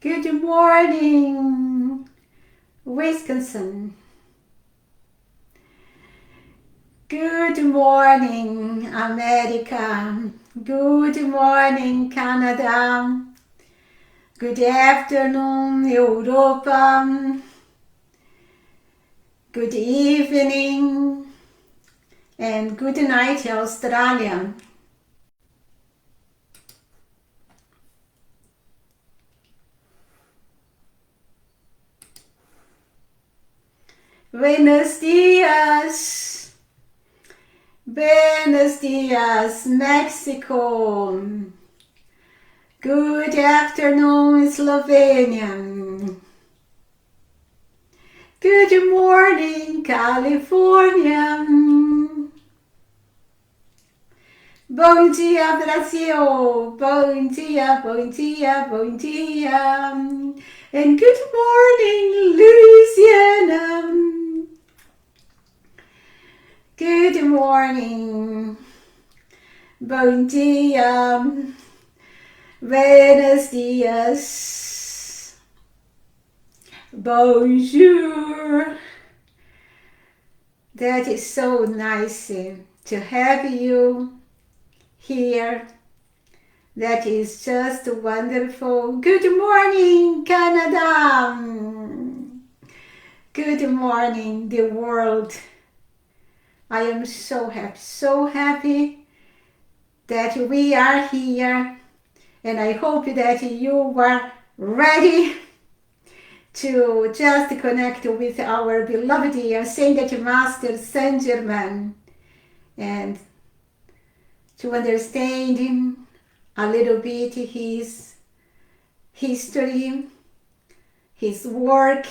Good morning, Wisconsin. Good morning, America. Good morning, Canada. Good afternoon, Europa. Good evening and good night, Australia. Buenos días. Buenos días, Mexico. Good afternoon, Slovenia. Good morning, California. Bom dia, Brasil. Bom dia, bom dia, bom dia. And good morning, Louisiana. Good morning. Bom dia. Buenos dias. Bonjour. That is so nice to have you here. That is just wonderful. Good morning, Canada. Good morning, the world. I am so happy that we are here, and I hope that you are ready to just connect with our beloved Ascended Master Saint Germain and to understand a little bit his history, his work,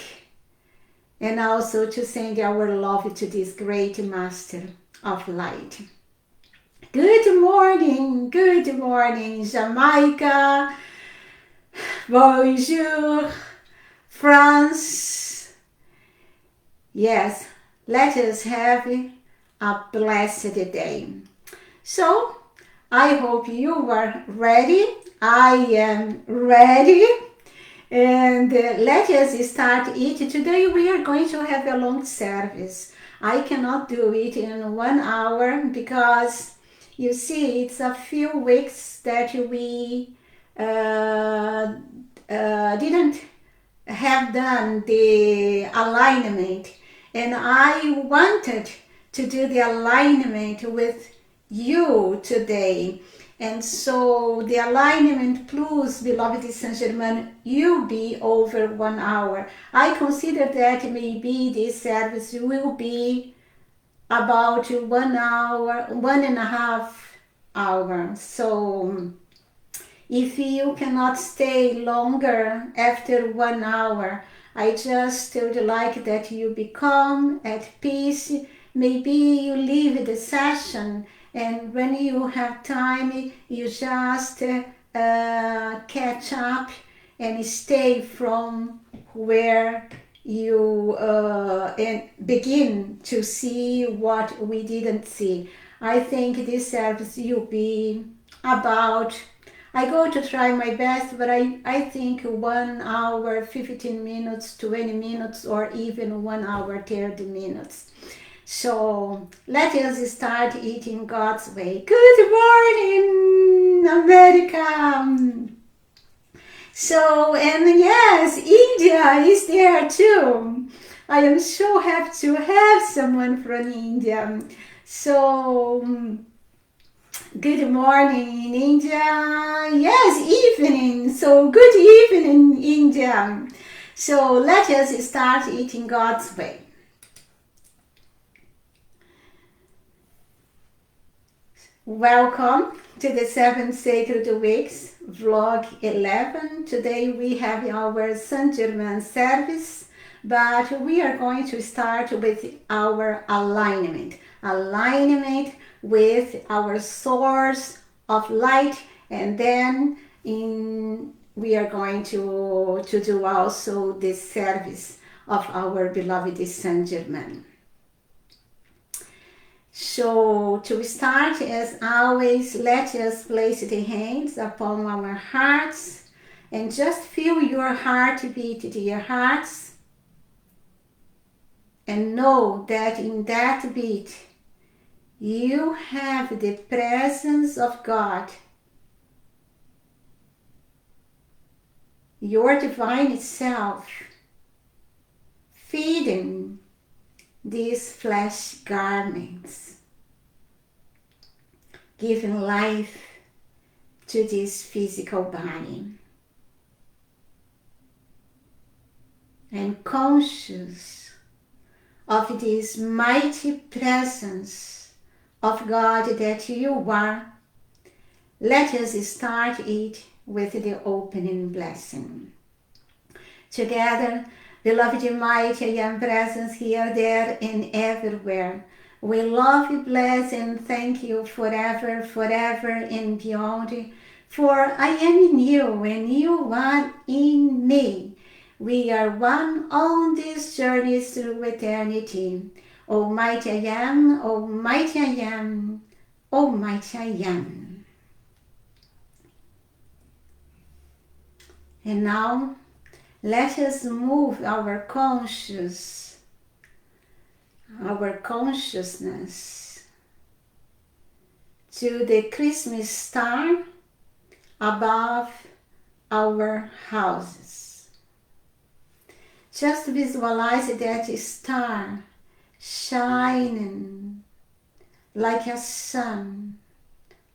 and also to send our love to this great Master of Light. Good morning, Jamaica. Bonjour, France. Yes, let us have a blessed day. So, I hope you are ready. I am ready. And let us start it. Today we are going to have a long service. I cannot do it in 1 hour because you see it's a few weeks that we didn't have done the alignment, and I wanted to do the alignment with you today. And so the alignment plus beloved Saint Germain will be over 1 hour. I consider that maybe this service will be about 1 hour, 1.5 hours. So if you cannot stay longer after 1 hour, I just would like that you become at peace. Maybe you leave the session, and when you have time, you just catch up and stay from where you and begin to see what we didn't see. I think this service will be about, I go to try my best, but I think 1 hour, 15 minutes, 20 minutes, or even 1 hour, 30 minutes. So let us start eating God's way. Good morning, America. So, and yes, India is there too. I am so happy to have someone from India. So, good morning in India. Yes, evening. So, good evening, India. So, let us start eating God's way. Welcome to the 7 Sacred Weeks, vlog 11. Today we have our Saint Germain service, but we are going to start with our alignment. Alignment with our source of light, and then we are going to do also the service of our beloved Saint Germain. So to start, as always, let us place the hands upon our hearts And just feel your heartbeat, dear hearts, and know that in that beat you have the presence of God, your divine self, feeding these flesh garments, giving life to this physical body. And conscious of this mighty presence of God that you are, let us start it with the opening blessing. Together, beloved mighty I am presence here, there, and everywhere. We love you, bless, and thank you forever, forever, and beyond. For I am in you, and you are in me. We are one on this journey through eternity. Almighty I am, almighty I am, almighty I am. And now, let us move our consciousness to the Christmas star above our houses. Just visualize that star shining like a sun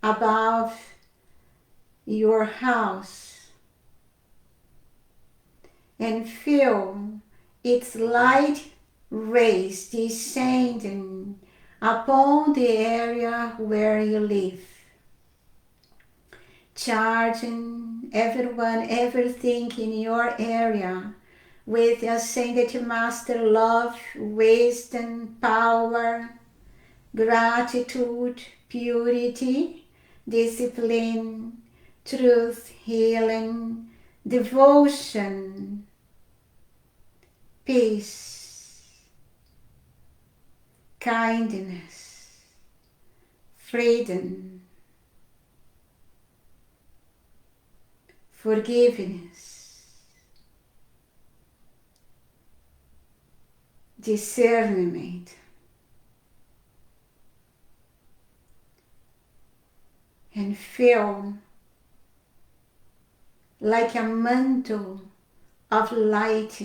above your house, and feel its light rays descending upon the area where you live, charging everyone, everything in your area with ascended master love, wisdom, power, gratitude, purity, discipline, truth, healing, devotion, peace, kindness, freedom, forgiveness, discernment, and feel like a mantle of light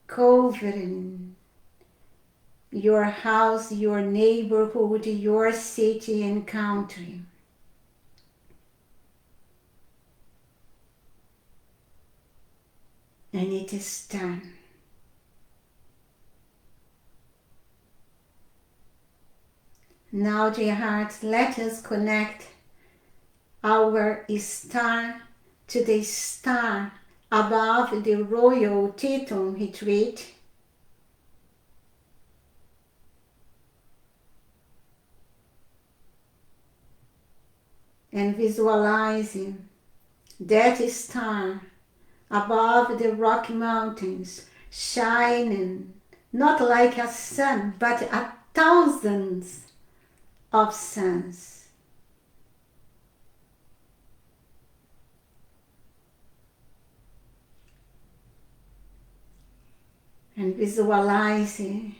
covering your house, your neighborhood, your city and country. And it is done. Now, dear hearts, let us connect our star to the star above the Royal Teton Retreat, and visualizing that star above the Rocky Mountains shining not like a sun but a thousands of suns. And visualizing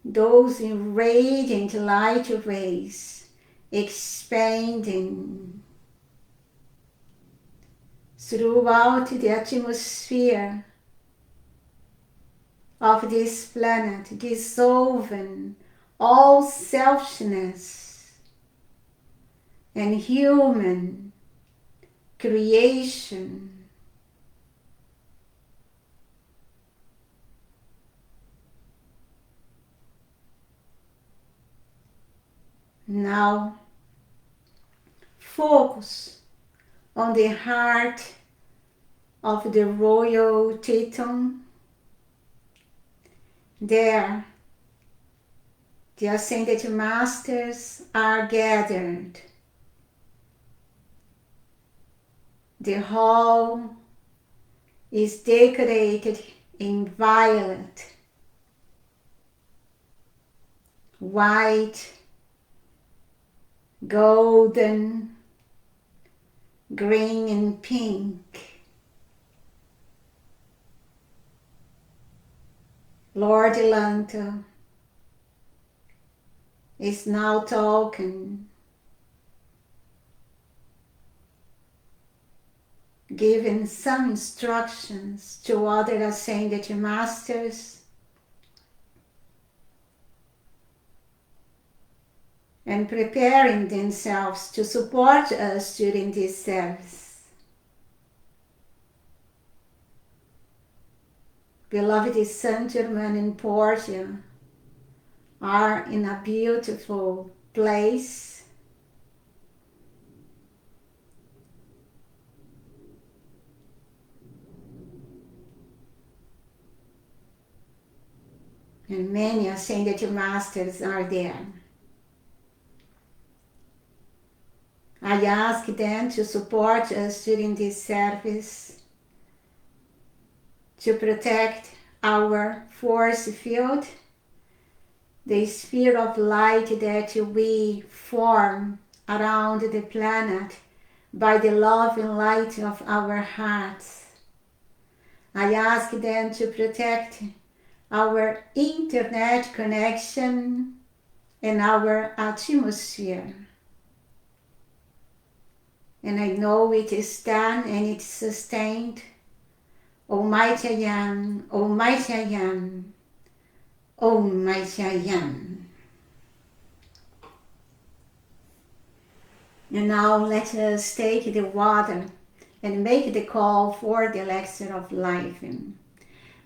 those radiant light rays expanding throughout the atmosphere of this planet, dissolving all selfishness and human creation. Now, focus on the heart of the Royal Teton. There, the Ascended Masters are gathered. The hall is decorated in violet, white, golden, green and pink. Lord Lanto is now talking, giving some instructions to other ascended masters and preparing themselves to support us during this service. Beloved Saint Germain and Portia are in a beautiful place. And many ascended masters are there. I ask them to support us during this service, to protect our force field, the sphere of light that we form around the planet by the love and light of our hearts. I ask them to protect our internet connection and our atmosphere. And I know it is done and it's sustained. Almighty I am, Almighty I am, Almighty I am. And now let us take the water and make the call for the Elixir of Life.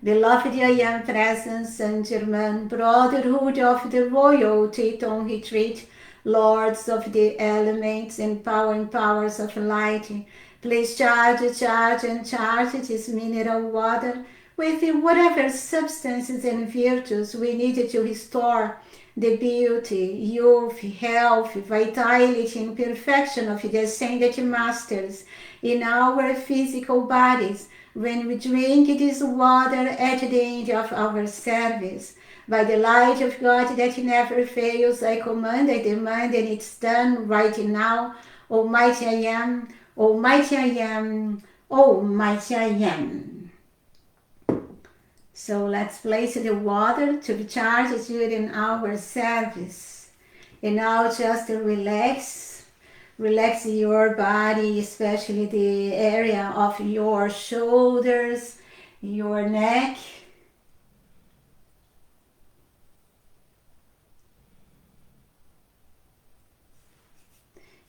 Beloved I am presence, Saint Germain, brotherhood of the Royal Teton Retreat, Lords of the elements, empowering powers of light, please charge this mineral water with whatever substances and virtues we need to restore the beauty, youth, health, vitality, and perfection of the ascended masters in our physical bodies when we drink this water at the end of our service. By the light of God that never fails, I command, I demand, and it's done right now. Almighty I am, Almighty I am, Almighty I am. So let's place the water to be charged during our service. And now just relax. Relax your body, especially the area of your shoulders, your neck.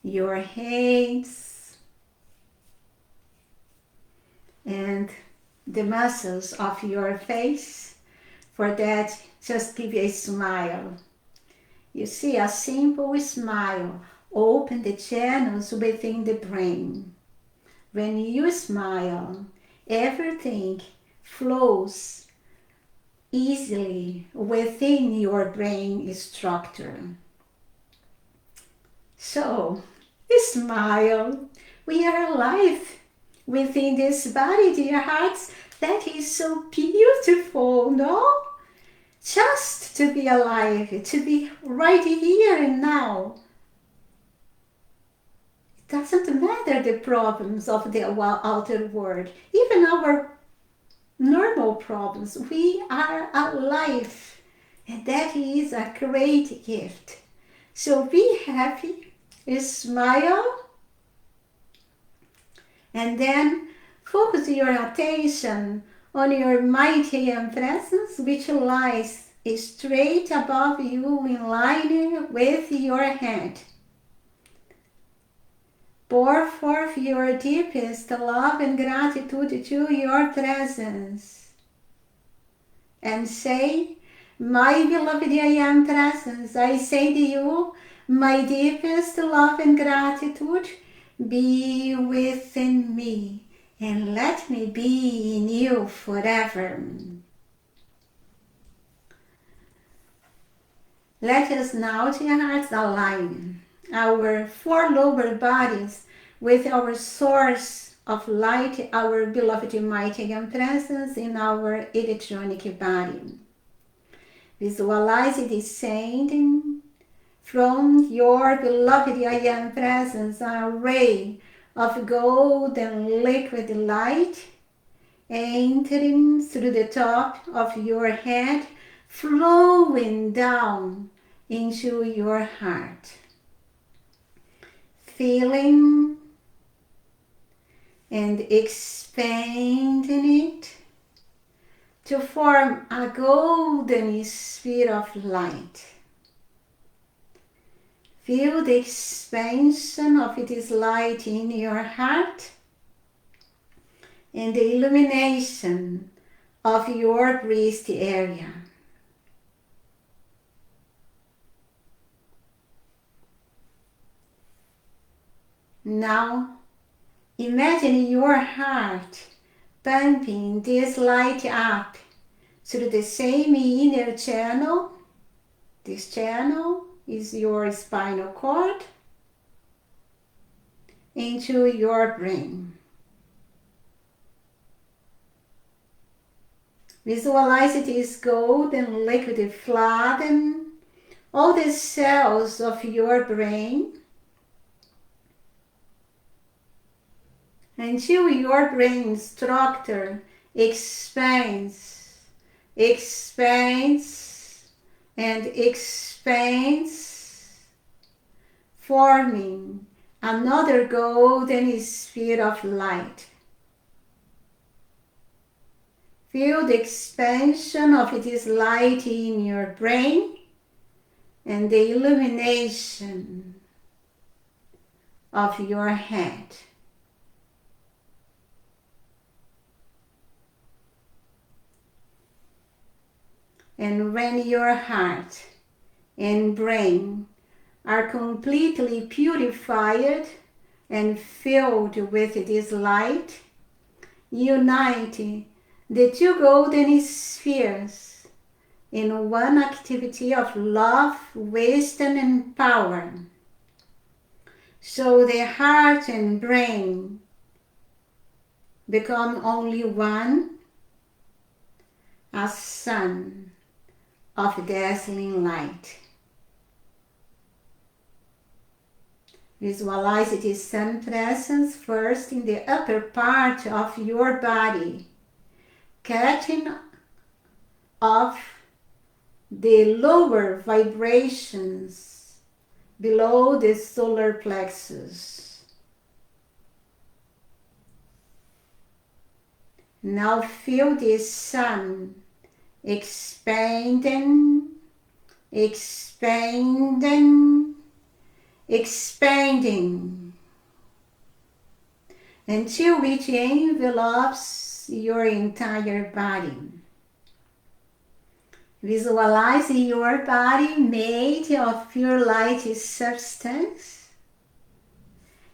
Your hands and the muscles of your face. For that, just give a smile. You see, a simple smile opens the channels within the brain. When you smile, everything flows easily within your brain structure. So, smile. We are alive within this body, dear hearts. That is so beautiful, no? Just to be alive, to be right here and now. It doesn't matter the problems of the outer world, even our normal problems. We are alive, and that is a great gift. So be happy. Smile, and then focus your attention on your mighty presence, which lies straight above you in line with your head. Pour forth your deepest love and gratitude to your presence and say, my beloved I am presence, I say to you, my deepest love and gratitude be within me, and let me be in you forever. Let us now, dear hearts, align our four lower bodies with our source of light, our beloved mighty and presence in our electronic body. Visualize it descending from your beloved I am presence, a ray of golden liquid light entering through the top of your head, flowing down into your heart. Feeling and expanding it to form a golden sphere of light. Feel the expansion of this light in your heart and the illumination of your breast area. Now, imagine your heart pumping this light up through the same inner channel. This channel is your spinal cord into your brain. Visualize this golden liquid flooding all the cells of your brain until your brain structure expands, expands, and expands, forming another golden sphere of light. Feel the expansion of this light in your brain and the illumination of your head. And when your heart and brain are completely purified and filled with this light, unite the two golden spheres in one activity of love, wisdom, and power. So the heart and brain become only one, a sun of dazzling light. Visualize this sun presence first in the upper part of your body, catching off the lower vibrations below the solar plexus. Now feel this sun expanding, expanding, expanding until it envelops your entire body. Visualize your body made of pure light substance.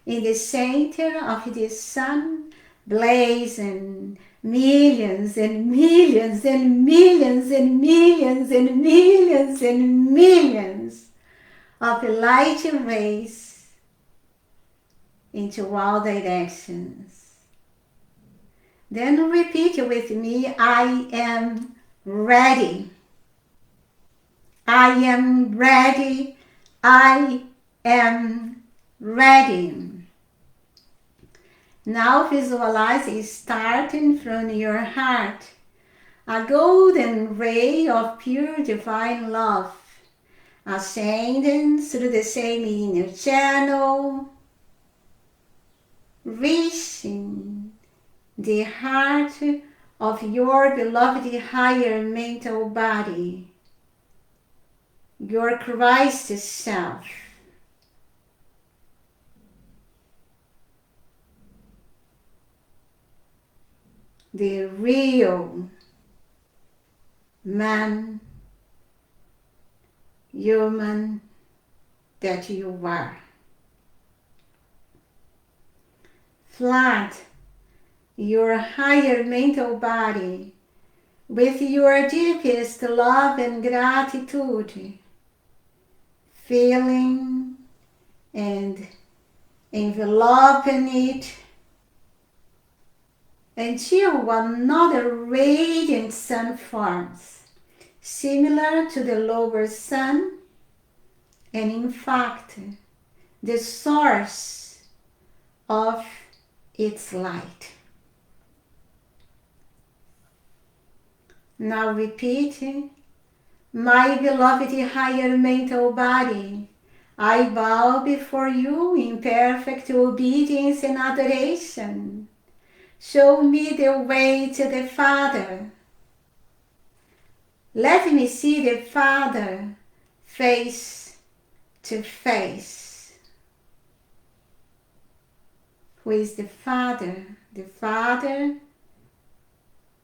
In the center of the sun, blazing millions and millions and millions and millions and millions and millions of light rays into all directions. Then repeat with me, I am ready. I am ready. I am ready. Now visualize starting from your heart a golden ray of pure divine love, ascending through the same inner channel, reaching the heart of your beloved higher mental body, your Christ self. The real man, human that you are. Flood your higher mental body with your deepest love and gratitude, feeling and enveloping it until another radiant sun forms, similar to the lower sun, and in fact, the source of its light. Now repeat, my beloved higher mental body, I bow before you in perfect obedience and adoration. Show me the way to the Father. Let me see the Father face to face. Who is the Father? The Father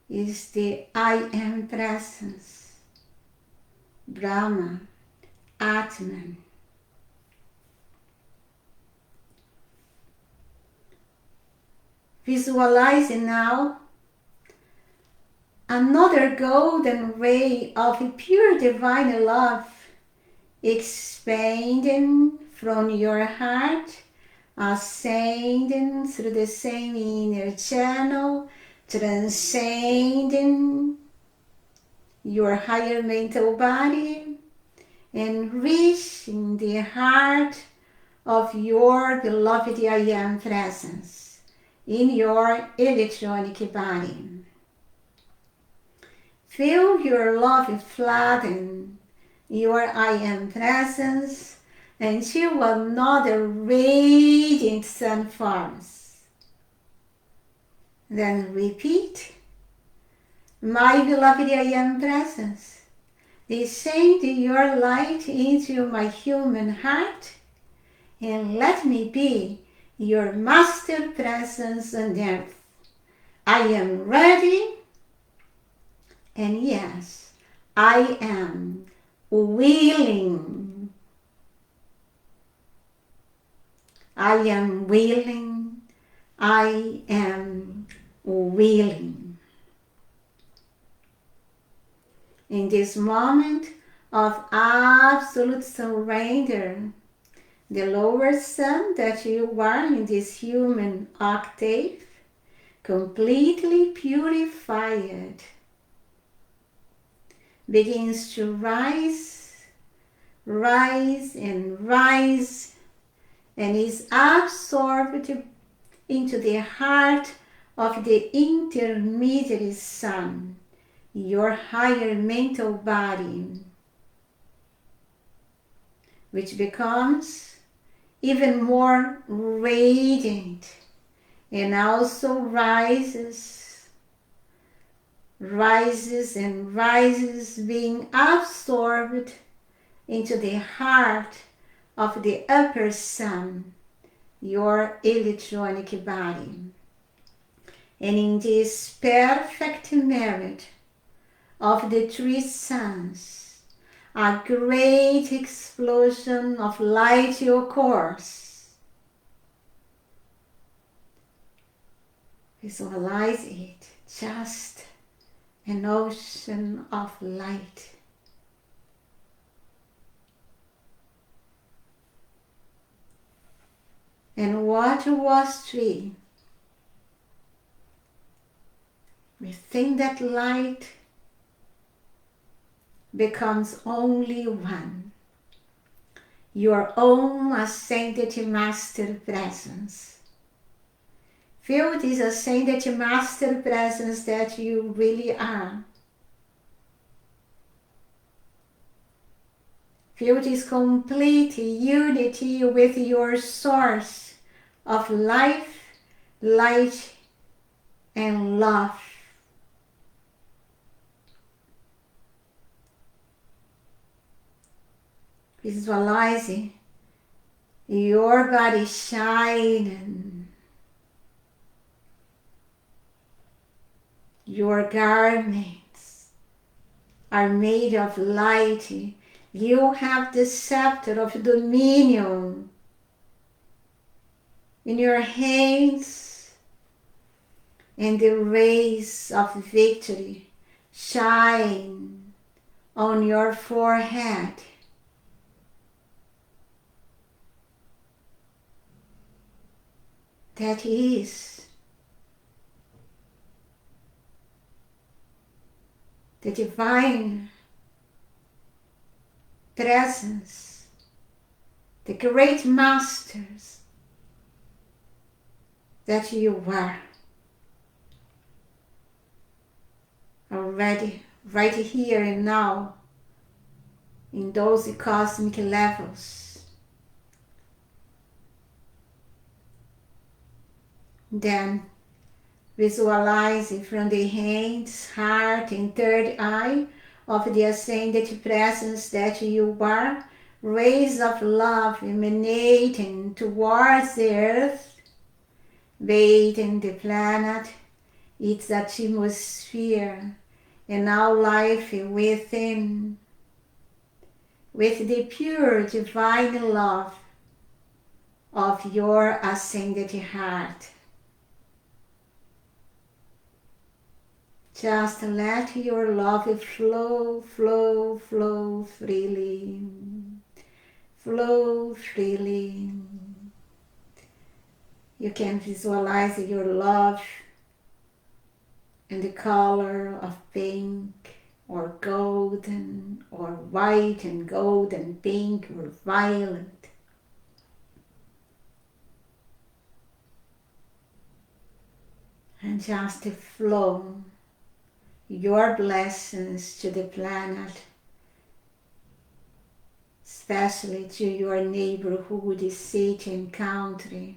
is the I Am Presence, Brahma, Atman. Visualize now another golden ray of pure divine love expanding from your heart, ascending through the same inner channel, transcending your higher mental body and reaching the heart of your beloved I Am Presence in your electronic body. Feel your love flooding your I Am Presence until another radiant sun forms. Then repeat, my beloved I Am Presence, descend your light into my human heart and let me be your master presence on earth. I am ready, and yes, I am willing. I am willing. I am willing. In this moment of absolute surrender, the lower sun that you are in this human octave, completely purified, begins to rise, rise and rise, and is absorbed into the heart of the intermediate sun, your higher mental body, which becomes even more radiant and also rises and rises, being absorbed into the heart of the upper sun, your electronic body. And in this perfect marriage of the three suns, a great explosion of light occurs. Visualize it, just an ocean of light. And what was three? Within that light becomes only one, your own ascended master presence. Feel this ascended master presence that you really are. Feel this complete unity with your source of life, light, and love. Visualizing your body shining, your garments are made of light. You have the scepter of dominion in your hands, and the rays of victory shine on your forehead. That is the divine presence, the great masters, that you are already right here and now in those cosmic levels. Then visualizing from the hands, heart and third eye of the ascended presence that you are, rays of love emanating towards the earth, bathing the planet, its atmosphere, and our life within, with the pure divine love of your ascended heart. Just let your love flow, flow, flow freely. Flow freely. You can visualize your love in the color of pink or golden or white and gold and pink or violet. And just flow your blessings to the planet, especially to your neighborhood, city and country.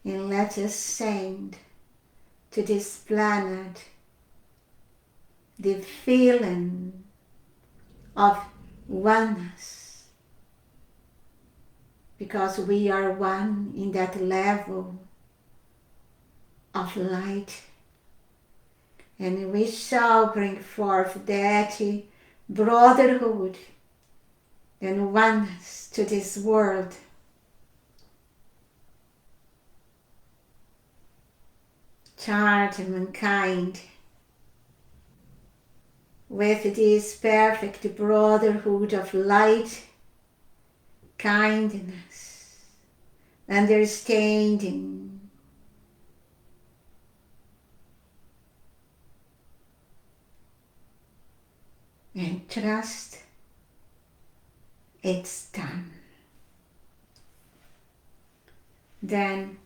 And let us send to this planet the feeling of oneness, because we are one in that level of light, and we shall bring forth that brotherhood and oneness to this world. Charge mankind with this perfect brotherhood of light, kindness, understanding, and trust. It's done. Then,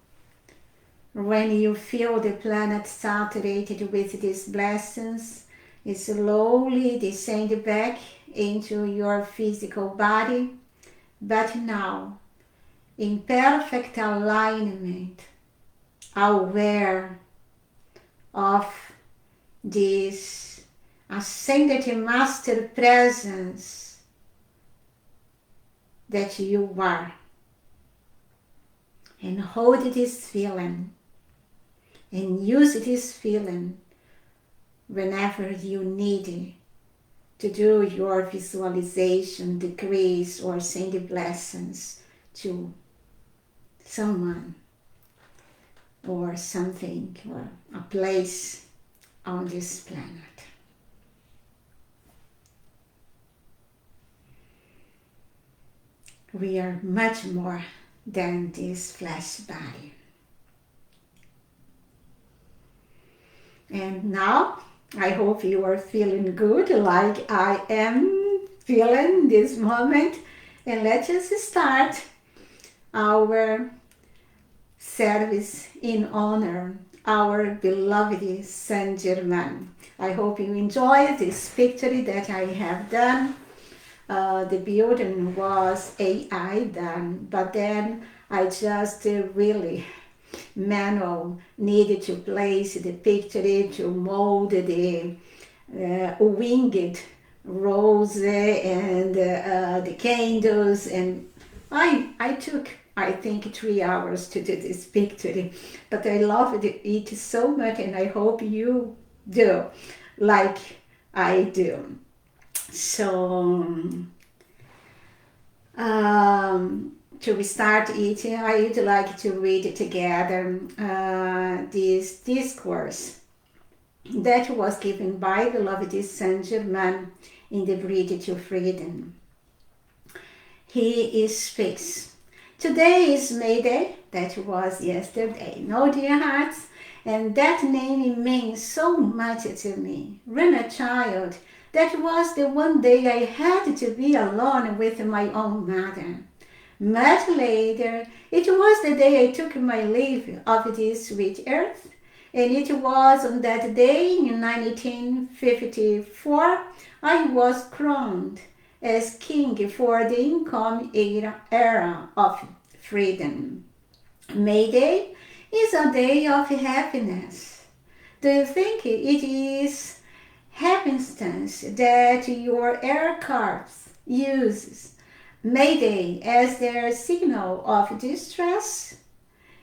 when you feel the planet saturated with these blessings, you slowly descend back into your physical body, but now in perfect alignment, aware of this ascended master presence that you are. And hold this feeling and use this feeling whenever you need to do your visualization, decrees, or send blessings to someone or something or a place on this planet. We are much more than this flesh body. And now, I hope you are feeling good like I am feeling this moment. And let us start our service in honor our beloved Saint Germain. I hope you enjoy this picture that I have done. The building was AI done, but then I just really manual needed to place the picture, to mold the winged rose and the candles, and I took, I think, 3 hours to do this picture, but I loved it so much, and I hope you do like I do. So to start it, I would like to read together this discourse that was given by beloved Saint Germain in the Bridge to Freedom. He speaks. Today is May Day, that was yesterday, no, dear hearts, and that name means so much to me. When a child, that was the one day I had to be alone with my own mother. Much later, it was the day I took my leave of this sweet earth, and it was on that day in 1954 I was crowned as king for the incoming era of freedom. May Day is a day of happiness. Do you think it is happenstance that your air cards uses May Day as their signal of distress?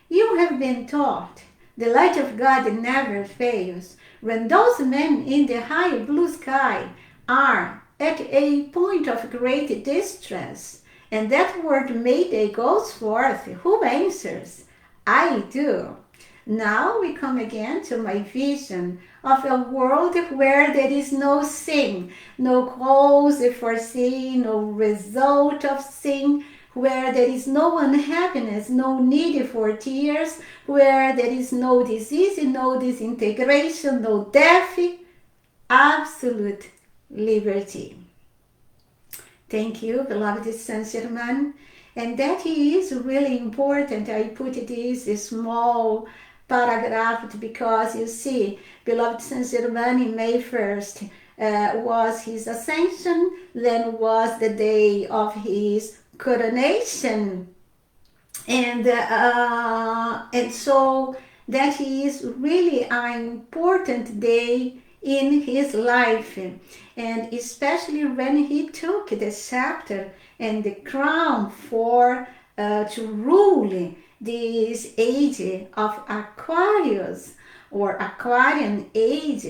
You have been taught the light of God never fails. When those men in the high blue sky are at a point of great distress, and that word Mayday goes forth, who answers? I do. Now we come again to my vision of a world where there is no sin, no cause for sin, no result of sin, where there is no unhappiness, no need for tears, where there is no disease, no disintegration, no death, absolute liberty. Thank you, beloved Saint Germain. And that is really important. I put this small paragraph because you see, beloved Saint Germain in May 1st was his ascension, then was the day of his coronation, and so that is really an important day in his life, and especially when he took the scepter and the crown for to rule this age of Aquarius or Aquarian Age.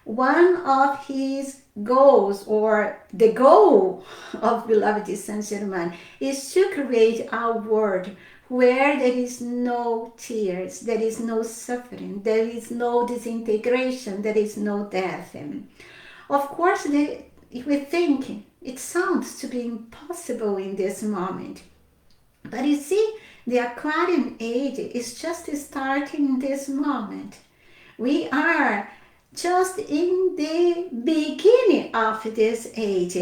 One of his goals, or the goal of beloved Saint Germain, is to create a world where there is no tears, there is no suffering, there is no disintegration, there is no death. Of course, if we think it sounds to be impossible in this moment, but you see, the Aquarian Age is just starting this moment. We are just in the beginning of this age.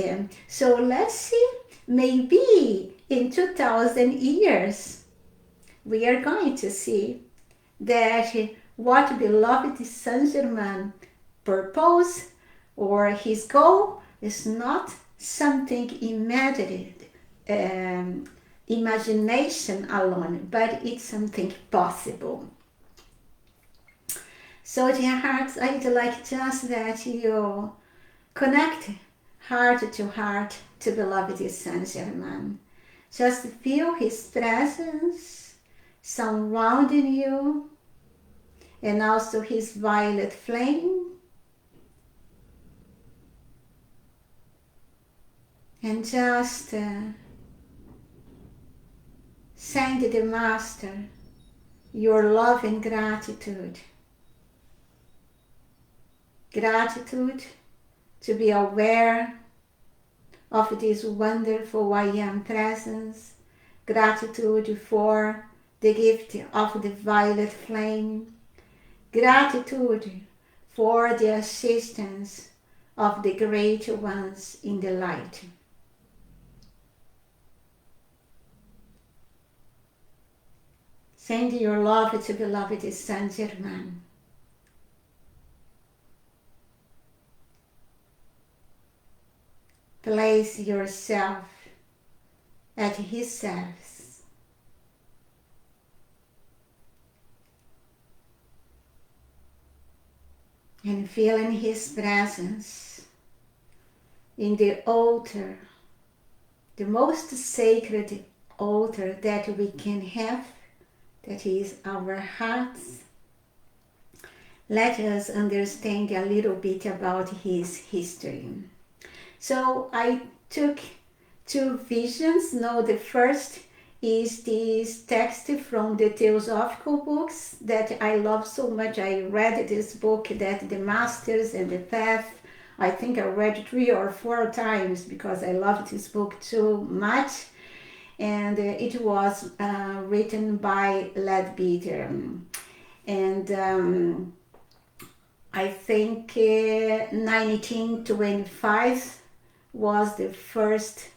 So let's see, maybe in 2000 years, we are going to see that what beloved Saint Germain purpose or his goal is not something imagined, imagination alone, but it's something possible. So dear hearts, I'd like just that you connect heart to beloved Saint Germain. Just feel his presence surrounding you, and also his violet flame. And just send the Master your love and gratitude. Gratitude to be aware of this wonderful I Am presence. Gratitude for the gift of the violet flame. Gratitude for the assistance of the great ones in the light. Send your love to beloved Saint Germain. Place yourself at his service. And feeling his presence in the altar, the most sacred altar that we can have, that is our hearts. Let us understand a little bit about his history. So I took two visions. Now the first is this text from the Theosophical books that I love so much. I read this book, that the Masters and the Path. I think I read 3 or 4 times because I loved this book so much. And it was written by Leadbeater. And I think 1925 was the first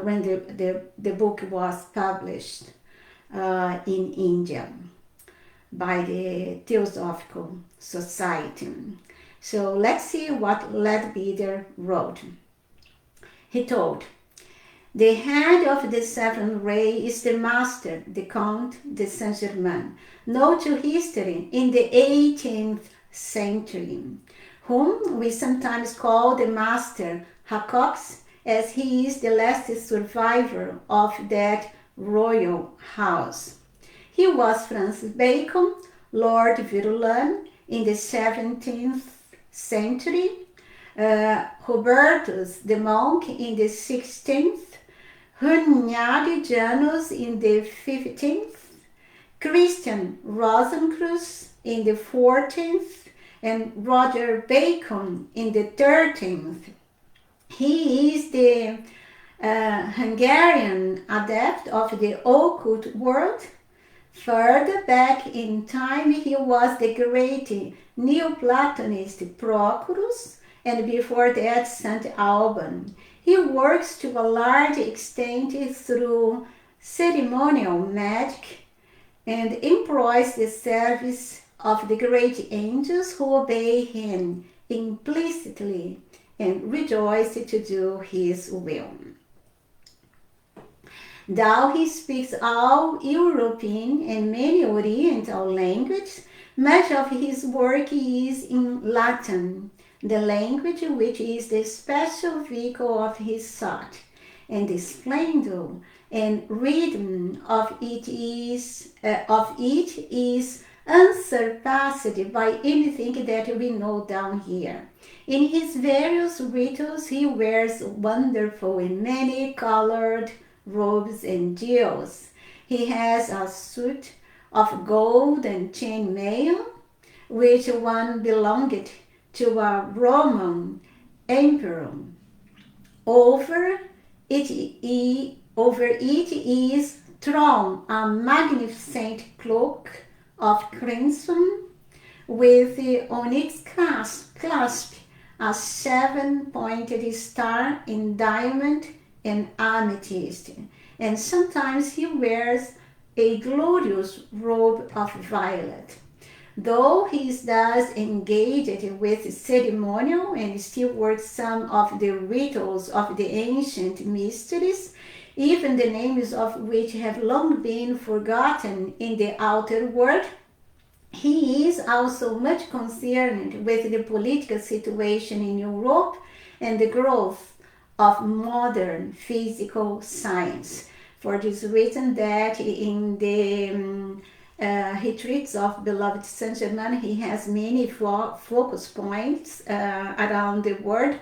when the book was published in India by the Theosophical Society. So let's see what Leadbeater wrote. He told, "The head of the seventh ray is the master, the Comte de Saint Germain, known to history in the 18th century, whom we sometimes call the Master Hacox, as he is the last survivor of that royal house. He was Francis Bacon, Lord Verulam in the 17th century, Hubertus the monk in the 16th, Hunyadi Janus in the 15th, Christian Rosencreutz in the 14th, and Roger Bacon in the 13th. He is the Hungarian adept of the occult world. Further back in time, he was the great Neoplatonist Proclus, and before that, St. Alban. He works to a large extent through ceremonial magic and employs the service of the great angels who obey him implicitly and rejoice to do his will. Though he speaks all European and many Oriental languages, much of his work is in Latin, the language which is the special vehicle of his thought, and the splendor and rhythm of it is unsurpassed by anything that we know down here. In his various rituals, he wears wonderful and many-colored robes and jewels. He has a suit of gold and chainmail, which one belonged to a Roman emperor. Over it is thrown a magnificent cloak of crimson with on its clasp a 7-pointed star in diamond and amethyst, and sometimes he wears a glorious robe of violet. Though he is thus engaged with ceremonial and still works some of the rituals of the ancient mysteries, even the names of which have long been forgotten in the outer world, he is also much concerned with the political situation in Europe and the growth of modern physical science. For this reason that in the he treats of beloved Saint Germain, he has many focus points around the world.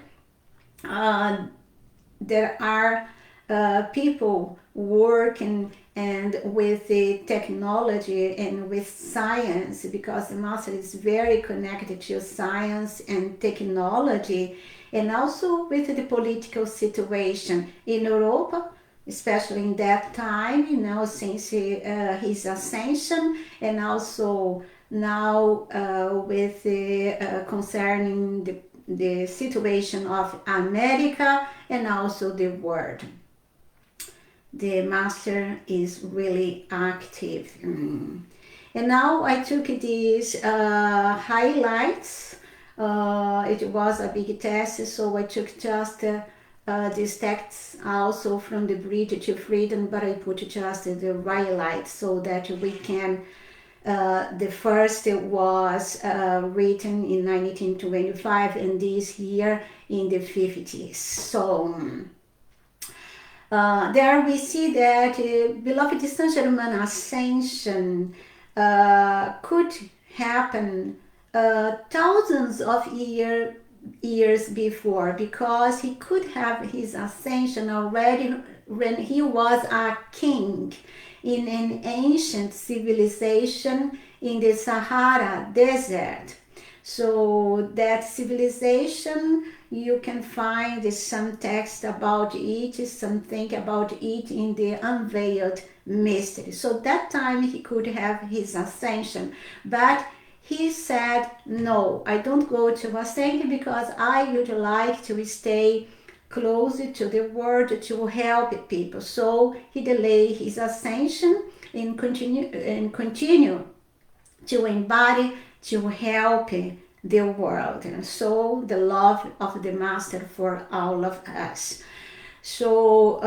There are people working and with the technology and with science, because the master is very connected to science and technology, and also with the political situation in Europe, especially in that time, since his ascension, and also now with concerning the situation of America and also the world. The master is really active. And now I took these highlights. It was a big test, so I took just these texts also from the Bridge to Freedom, but I put just the highlights so that we can. The first was written in 1925, and this here in the 50s. So there we see that beloved Saint Germain ascension could happen thousands of years before, because he could have his ascension already when he was a king in an ancient civilization in the Sahara Desert. So that civilization, you can find some text about it, something about it in the Unveiled Mystery. So that time he could have his ascension, but he said, no, I don't go to ascend because I would like to stay close to the world to help people. So he delayed his ascension and continue to embody, to help the world. And so the love of the Master for all of us. So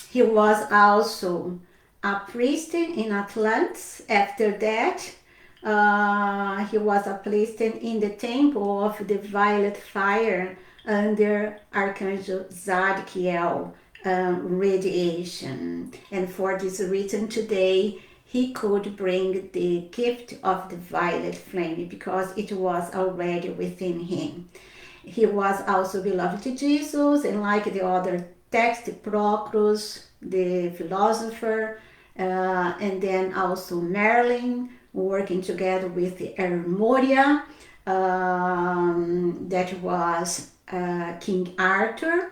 he was also a priest in Atlantis. After that, he was a priest in the temple of the violet fire under Archangel Zadkiel radiation. And for this reason today, he could bring the gift of the violet flame because it was already within him. He was also beloved to Jesus, and like the other text, Proclus, the philosopher, and then also Merlin, working together with the Hermodia, that was King Arthur.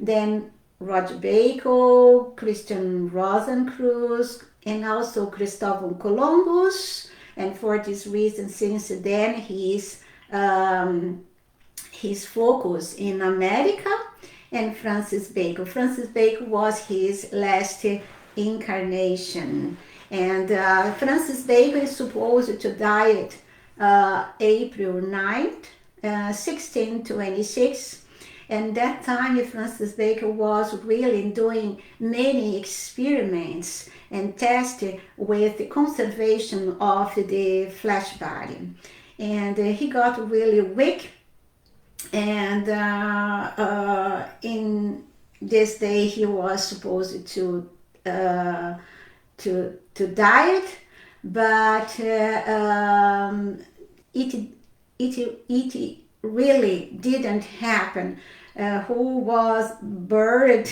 Then Roger Bacon, Christian Rosencrantz, and also Christopher Columbus. And for this reason, since then, his focus in America. And Francis Bacon. Francis Bacon was his last incarnation. And Francis Bacon is supposed to die April 9th, 1626. And that time Francis Bacon was really doing many experiments and tests with the conservation of the flesh body. And he got really weak. And in this day he was supposed to die, but it really didn't happen. Who was buried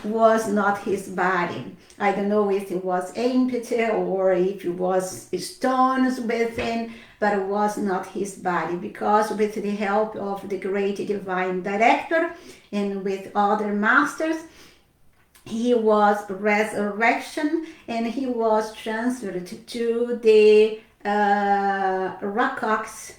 was not his body. I don't know if it was empty or if it was stones within, but it was not his body, because with the help of the great divine director and with other masters, he was resurrection and he was transferred to the Rakocs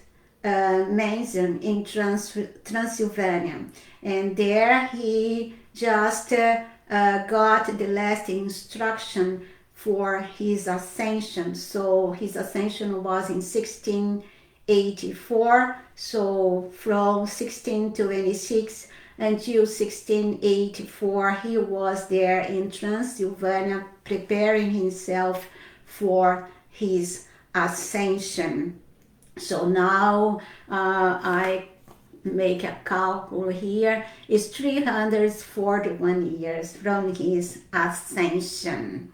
mansion in Transylvania, and there he just got the last instruction for his ascension. So his ascension was in 1684. So from 1626 until 1684, he was there in Transylvania preparing himself for his ascension. So now I make a calculation here, is 341 years from his ascension.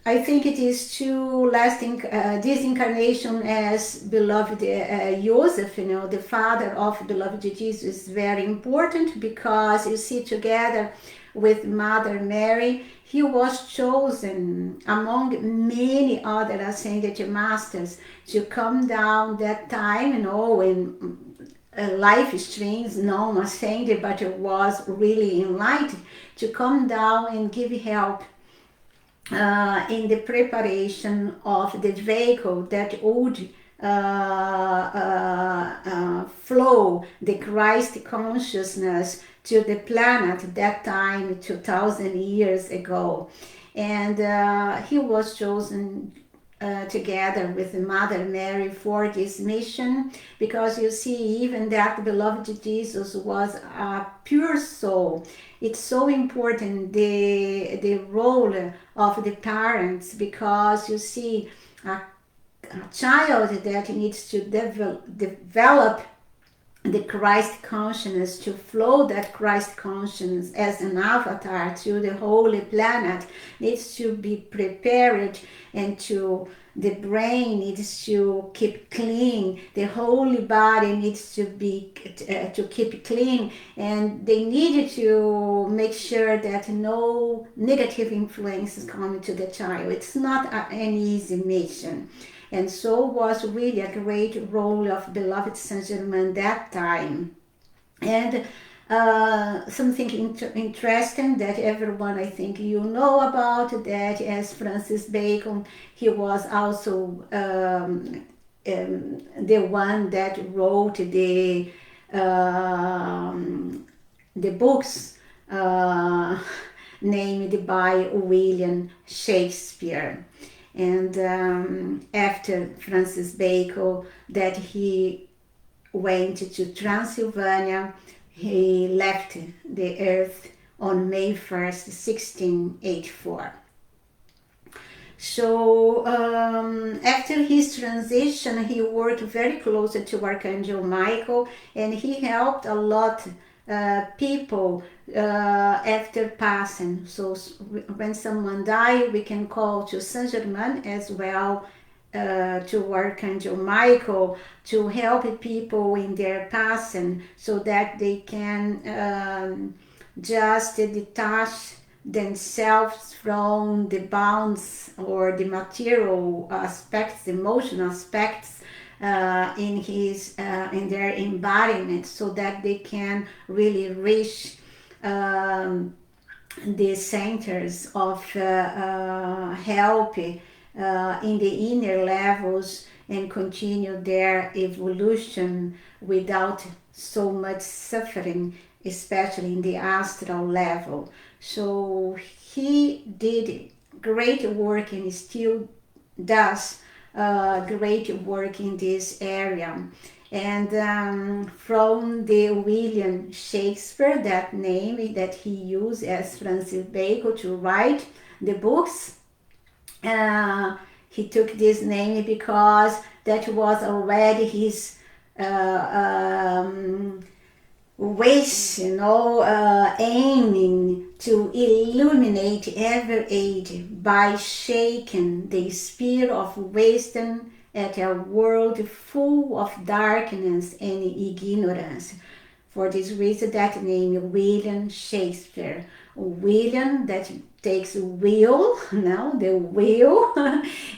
I think it is too lasting, this incarnation as beloved Joseph, the father of beloved Jesus, is very important, because you see, together with Mother Mary, he was chosen among many other ascended masters to come down that time, when life streams, non-ascended, but it was really enlightened, to come down and give help in the preparation of the vehicle that would flow the Christ consciousness to the planet that time, 2000 years ago. And he was chosen together with Mother Mary for this mission, because you see, even that beloved Jesus was a pure soul. It's so important, the role of the parents, because you see, a child that needs to develop the Christ consciousness, to flow that Christ consciousness as an avatar to the holy planet, needs to be prepared, and the brain needs to keep clean, the holy body needs to be to keep clean, and they needed to make sure that no negative influences come to the child. It's not an easy mission. And so was really a great role of beloved Saint Germain that time. And something interesting that everyone, I think, you know about, that as Francis Bacon, he was also the one that wrote the books named by William Shakespeare. And after Francis Bacon, that he went to Transylvania, he left the earth on May 1st, 1684. So after his transition, he worked very closely to Archangel Michael, and he helped a lot people after passing. So when someone died, we can call to Saint Germain as well, to Archangel Michael, to help people in their passing, so that they can just detach themselves from the bounds or the material aspects, emotional aspects in their embodiment, so that they can really reach the centers of help in the inner levels and continue their evolution without so much suffering, especially in the astral level. So he did great work and still does great work in this area. And from the William Shakespeare, that name that he used as Francis Bacon to write the books, he took this name because that was already his wish, aiming to illuminate every age by shaking the spear of wisdom at a world full of darkness and ignorance. For this reason, that name, William Shakespeare. William, that takes will, the will,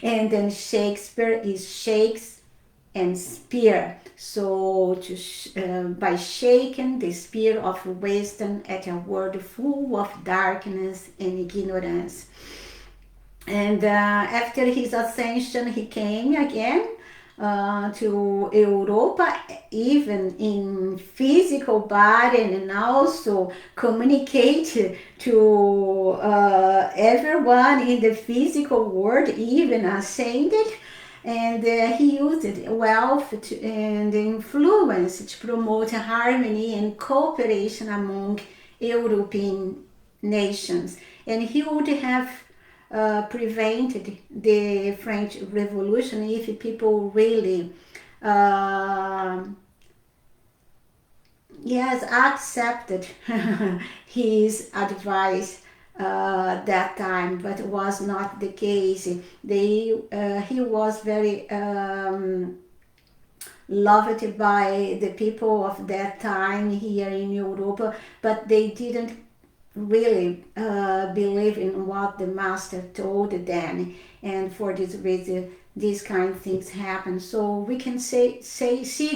and then Shakespeare is shakes and spear. So by shaking the spear of wisdom at a world full of darkness and ignorance. And after his ascension, he came again to Europa, even in physical body, and also communicate to everyone in the physical world, even ascended. And he used wealth and influence to promote harmony and cooperation among European nations. And he would have prevented the French Revolution if people really accepted his advice that time, but it was not the case. He was very loved by the people of that time here in Europe, but they didn't really believe in what the master told them, and for this reason these kind of things happen. So we can see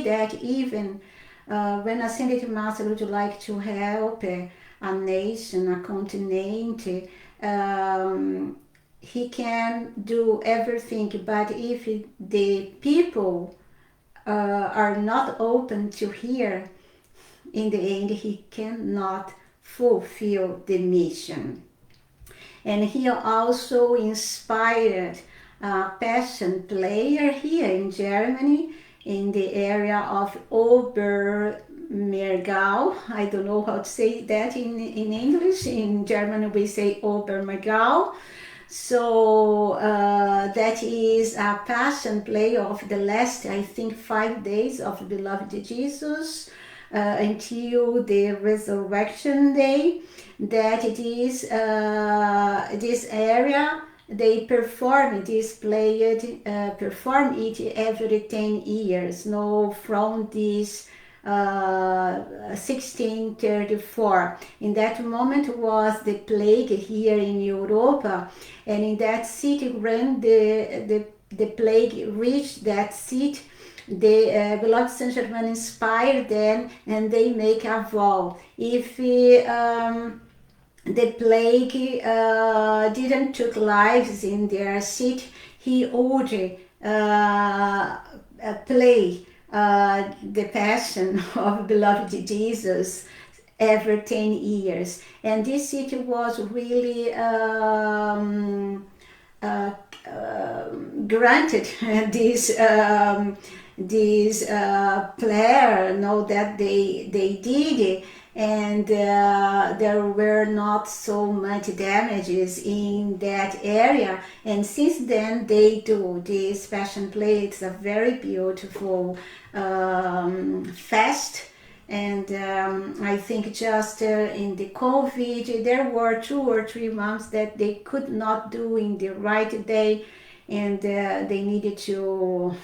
that even when Ascended Master would like to help a nation, a continent, he can do everything, but if the people are not open to hear, in the end he cannot fulfill the mission. And he also inspired a passion player here in Germany, in the area of Obermergau. I don't know how to say that in English. In German we say Obermergau. So that is a passion play of the last, I think, 5 days of beloved Jesus until the resurrection day. That it is this area, they perform this play, perform it every 10 years. From this 1634. In that moment was the plague here in Europe, and in that city when the plague reached that city, the beloved Saint Germain inspired them, and they make a vow. If the plague didn't took lives in their city, he would play the Passion of beloved Jesus every 10 years. And this city was really granted this player know that they did it, and there were not so much damages in that area, and since then they do this Passion play. It's a very beautiful fest. And I think just in the COVID, there were 2 or 3 months that they could not do in the right day, and they needed to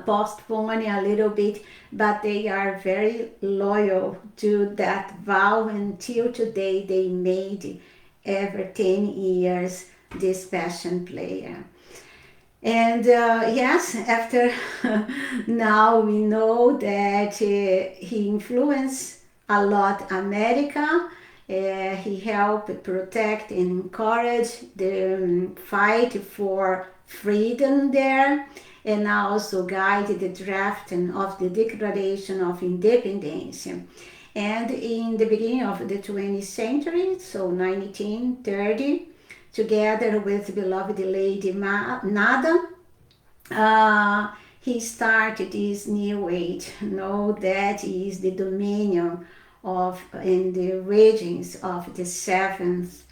postpone a little bit, but they are very loyal to that vow. Until today, they made every 10 years this Passion play. And yes, after now we know that he influenced a lot America. He helped protect and encourage the fight for freedom there, and also guided the drafting of the Declaration of Independence. And in the beginning of the 20th century, so 1930, together with beloved Lady Nada, he started this new age. That is the dominion of in the regions of the seventh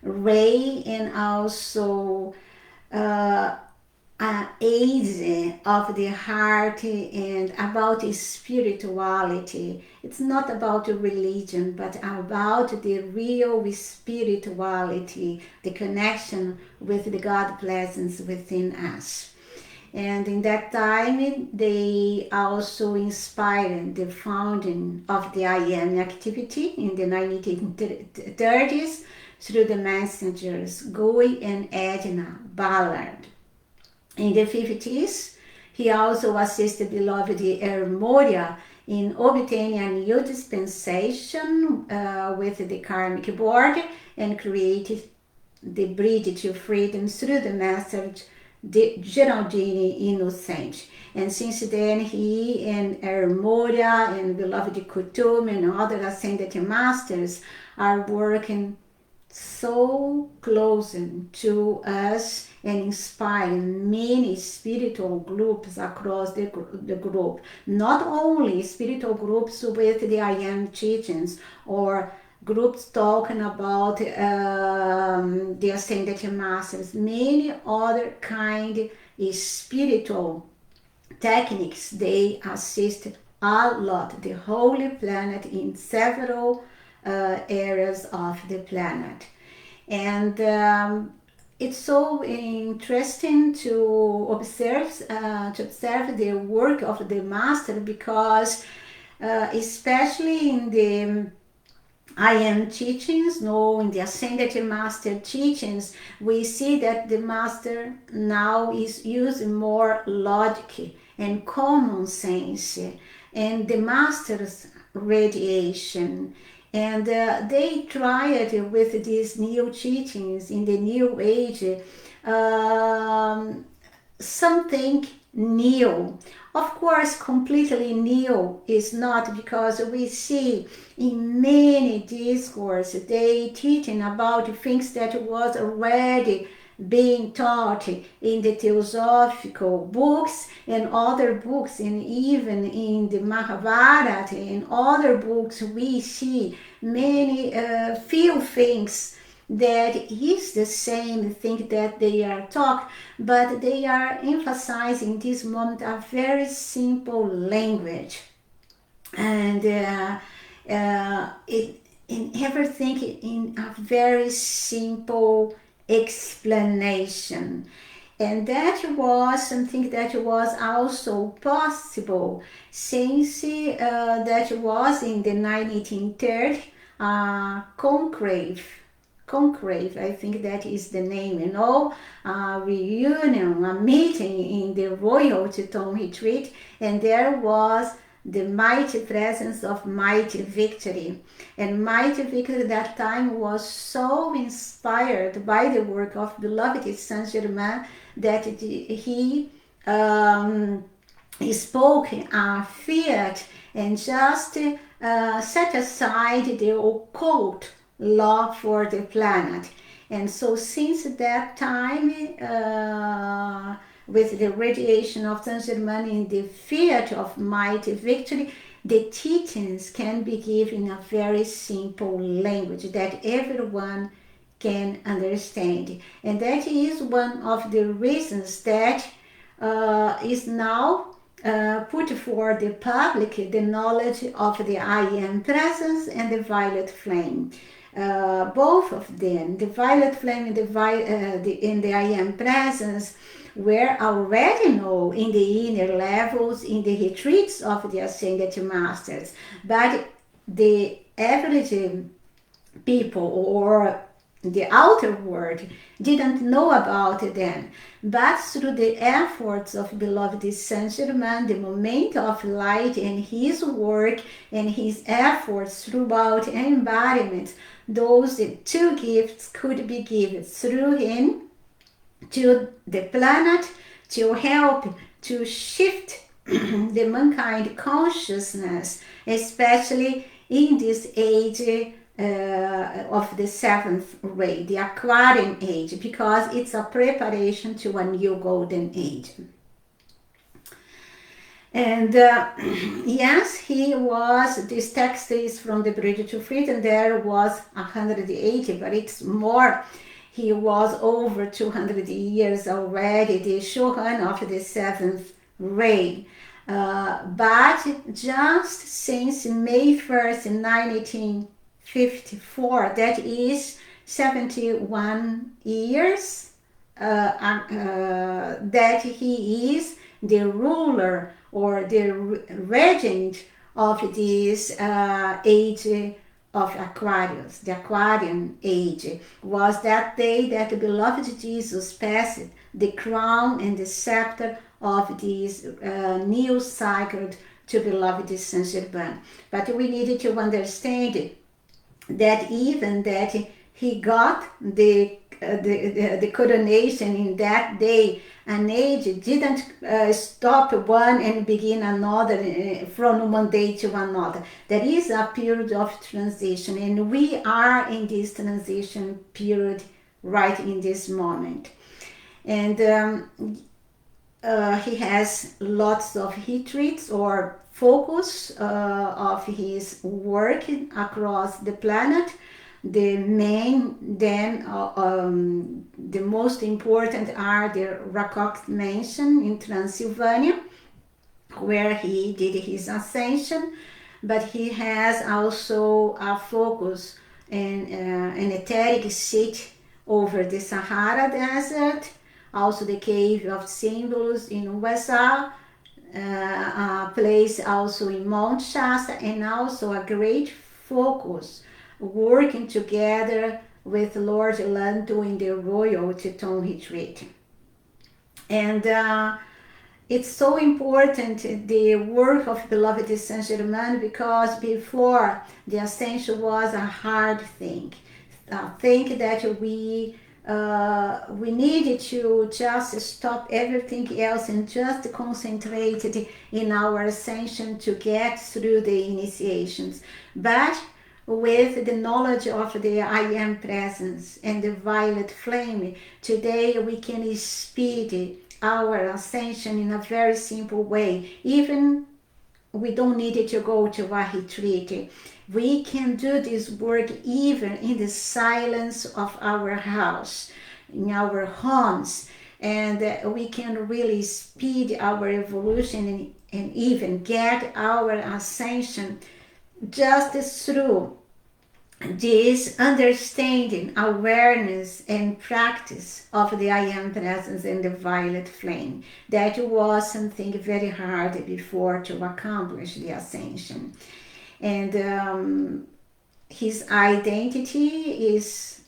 ray, and also age of the heart, and about spirituality. It's not about religion, but about the real spirituality, the connection with the God presence within us. And in that time, they also inspired the founding of the I Am activity in the 1930s through the messengers Goy and Edna Ballard. In the 50s, he also assisted beloved Ermoria in obtaining a new dispensation with the Karmic Board, and created the bridge to freedom through the message Geraldine Innocent. And since then, he and Ermoria and beloved Kutum and other ascended masters are working so close to us and inspiring many spiritual groups across the group. Not only spiritual groups with the I Am teachings, or groups talking about the ascended masters, many other kind of spiritual techniques. They assist a lot the Holy Planet in several areas of the planet. And it's so interesting to observe the work of the master, because especially in the I Am teachings, in the Ascended Master teachings, we see that the Master now is using more logic and common sense, and the Master's radiation. And they tried with these new teachings in the New Age, something new. Of course, completely new is not, because we see in many discourses they teaching about things that was already being taught in the theosophical books and other books, and even in the Mahabharata and other books we see many few things that is the same thing that they are taught, but they are emphasizing this moment a very simple language, and in everything in a very simple explanation. And that was something that was also possible since that was in the 1930 conclave, I think that is the name, reunion, a meeting in the Royal Teton Retreat, and there was the mighty presence of mighty victory. And mighty victory that time was so inspired by the work of beloved Saint Germain that he spoke fiat and just set aside the occult law for the planet. And so since that time, with the radiation of Saint Germain in the fiat of mighty victory, the teachings can be given in a very simple language that everyone can understand. And that is one of the reasons that is now put for the public the knowledge of the I Am presence and the violet flame. Both of them, the violet flame and the I Am presence, were already known in the inner levels, in the retreats of the Ascended Masters. But the average people or the outer world didn't know about them. But through the efforts of beloved Saint Germain, the moment of light and his work and his efforts throughout embodiment, those two gifts could be given through him to the planet to help to shift the mankind consciousness, especially in this age of the seventh ray, the Aquarian Age, because it's a preparation to a new golden age. And yes, he was, this text is from the Bridge to Freedom, there was 180, but it's more. He was over 200 years already, the Shohan of the seventh ray. But just since May 1st, 1954, that is 71 years, that he is the ruler or the regent of this age of Aquarius. The Aquarian Age was that day that the beloved Jesus passed the crown and the scepter of this new cycle to beloved Saint Germain. But we needed to understand that even that he got the coronation in that day, an age didn't stop one and begin another from one day to another. There is a period of transition, and we are in this transition period right in this moment. And he has lots of retreats or focus of his work across the planet. The main, then, the most important are the Rakok Mansion in Transylvania, where he did his ascension, but he has also a focus in an etheric seat over the Sahara Desert, also the Cave of Symbols in USA, a place also in Mount Shasta, and also a great focus working together with Lord Lanto in the Royal Teton Retreat. And it's so important, the work of beloved Saint Germain, because before the ascension was a hard thing. Think that we needed to just stop everything else and just concentrate in our ascension to get through the initiations. But with the knowledge of the I Am presence and the violet flame, today we can speed our ascension in a very simple way. Even we don't need to go to a retreat. We can do this work even in the silence of our house, in our homes, and we can really speed our evolution and even get our ascension just through this understanding, awareness, and practice of the I Am presence and the violet flame. That was something very hard before to accomplish the ascension. And his identity is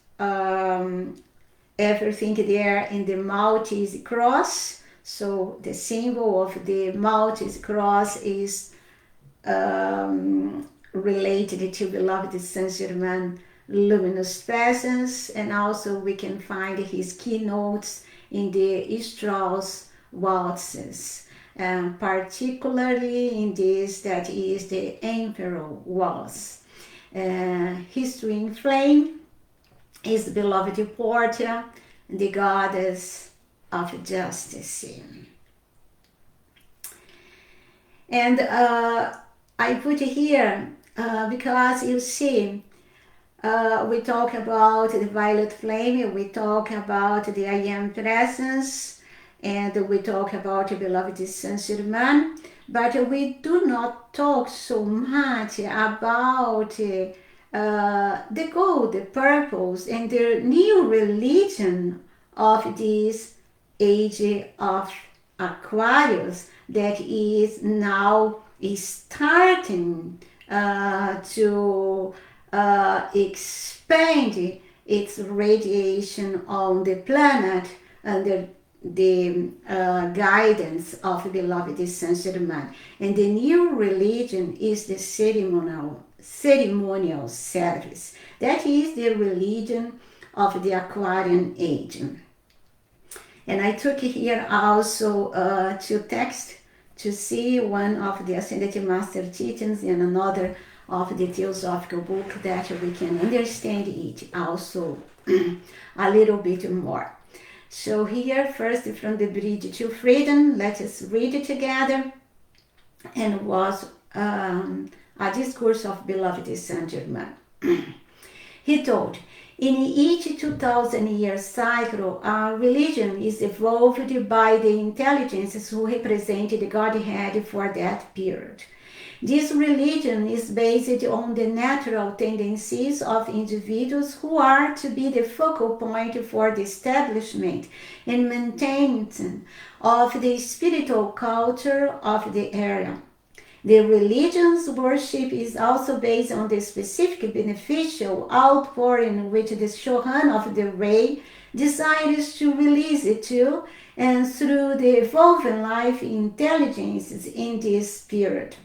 everything there in the Maltese cross. So the symbol of the Maltese cross is related to beloved Saint Germain luminous presence, and also we can find his keynotes in the Strauss waltzes, particularly in this that is the Emperor Waltz. His twin flame is the beloved Portia, the goddess of justice. And I put here because you see, we talk about the violet flame, we talk about the I am presence, and we talk about the beloved Saint Germain, but we do not talk so much about the gold, the purples, and the new religion of this age of Aquarius that is now starting to expand its radiation on the planet under the guidance of beloved Saint Germain. And the new religion is the ceremonial service. That is the religion of the Aquarian Age. And I took here also two texts to see, one of the Ascended Master teachings and another of the theosophical book, that we can understand it also a little bit more. So here, first from the Bridge to Freedom, let us read it together. And was a discourse of beloved Saint Germain. He told, in each 2000-year cycle, our religion is evolved by the intelligences who represent the Godhead for that period. This religion is based on the natural tendencies of individuals who are to be the focal point for the establishment and maintenance of the spiritual culture of the area. The religion's worship is also based on the specific beneficial outpouring which the Shohan of the Ray desires to release it to, and through the evolving life intelligences in this period.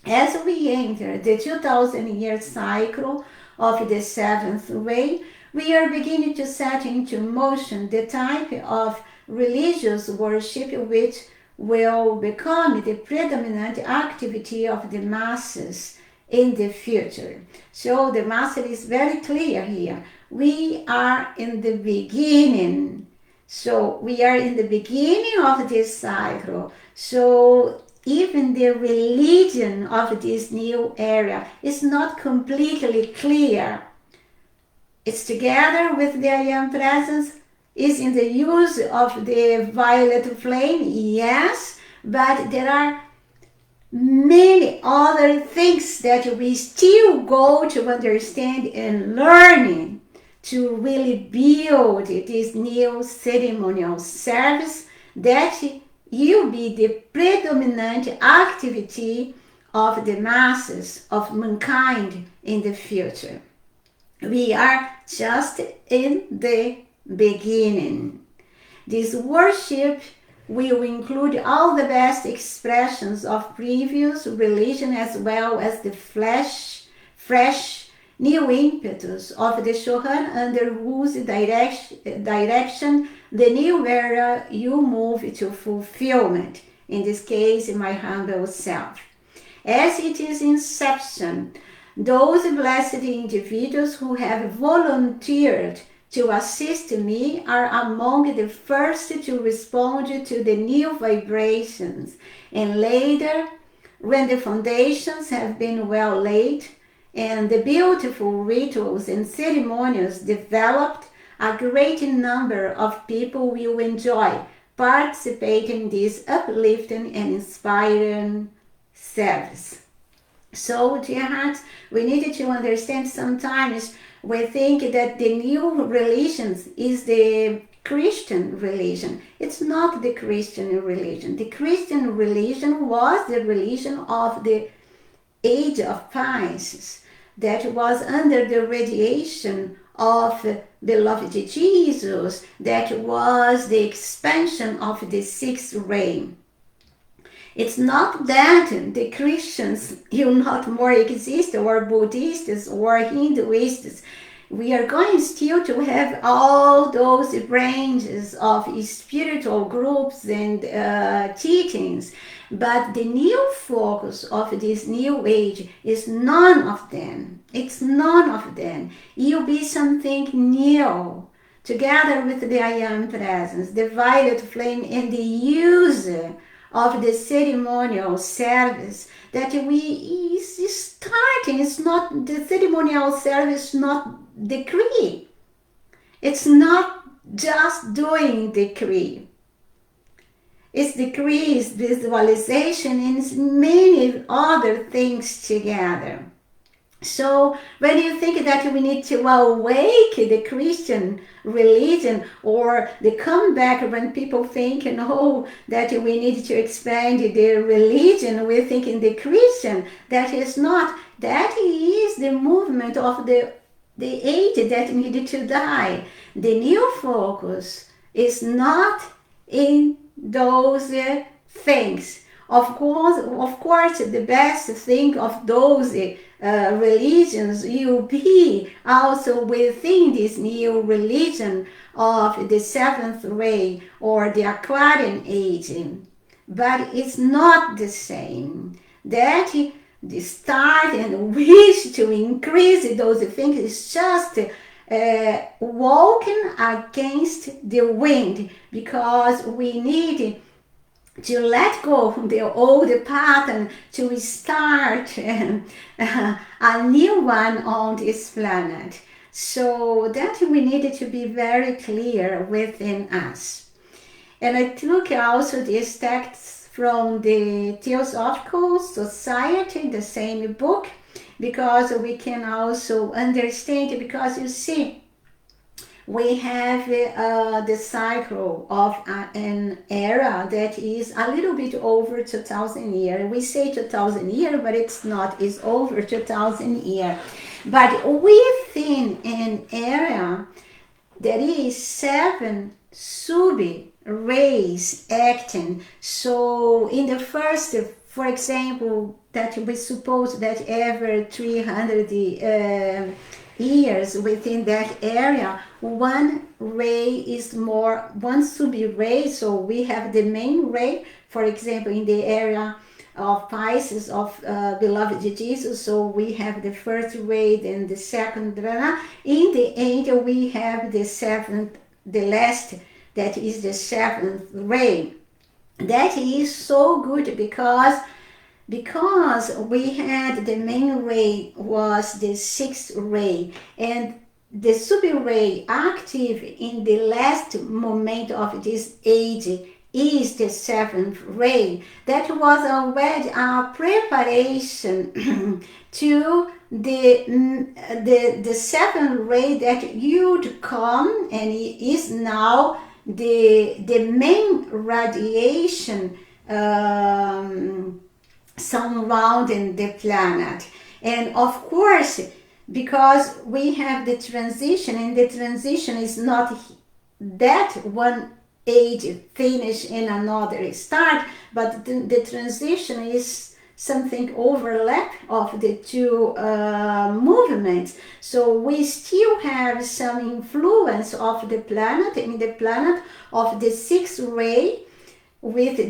As we enter the 2000-year cycle of the seventh way, we are beginning to set into motion the type of religious worship which will become the predominant activity of the masses in the future. So the master is very clear here. We are in the beginning. So we are in the beginning of this cycle. So even the religion of this new era is not completely clear. It's together with the I am presence, is in the use of the violet flame, yes, but there are many other things that we still go to understand and learning to really build this new ceremonial service that will be the predominant activity of the masses of mankind in the future. We are just in the beginning. This worship will include all the best expressions of previous religion, as well as the fresh new impetus of the Shohan, under whose direction the new era you move to fulfillment, in this case my humble self. As it is inception, those blessed individuals who have volunteered to assist me are among the first to respond to the new vibrations, and later, when the foundations have been well laid and the beautiful rituals and ceremonials developed, a great number of people will enjoy participating in this uplifting and inspiring service. So, dear hearts, we need to understand sometimes we think that the new religion is the Christian religion. It's not the Christian religion. The Christian religion was the religion of the Age of Pisces that was under the radiation of beloved Jesus, that was the expansion of the sixth ray. It's not that the Christians will not more exist, or Buddhists or Hinduists. We are going still to have all those ranges of spiritual groups and teachings, but the new focus of this new age is none of them. It's none of them. You'll be something new, together with the I Am Presence, the violet flame, and the use of the ceremonial service that we is starting. It's not the ceremonial service, not decree. It's not just doing decree. It's decree, it's visualization, and it's many other things together. So when you think that we need to awake the Christian religion, or the comeback when people think, that we need to expand the religion, we think in the Christian, that is not. That is the movement of the age that needed to die. The new focus is not in those things. Of course, the best thing of those religions will be also within this new religion of the seventh ray or the Aquarian Age, but it's not the same. That the start and wish to increase those things is just walking against the wind, because we need to let go from the old pattern to start a new one on this planet. So that we needed to be very clear within us. And I took also this text from the Theosophical Society, the same book, because we can also understand, because you see, we have the cycle of an era that is a little bit over 2,000 years. We say 2,000 years, but it's not. It's over 2,000 years. But within an era, there is 7 sub-rays acting. So in the first, for example, that we suppose that every 300 years within that area, one ray is more, one sub-ray. So we have the main ray, for example, in the area of Pisces, of beloved Jesus. So we have the first ray, then the second. In the angel, we have the seventh, the last, that is the seventh ray. That is so good, because we had the main ray was the sixth ray, and the sub-ray active in the last moment of this age is the seventh ray. That was already a preparation to the seventh ray that would come, and it is now the main radiation surrounding the planet. And of course, because we have the transition, and the transition is not that one age finish and another start, but the transition is something overlap of the two movements. So we still have some influence of the planet, in the planet of the sixth ray, with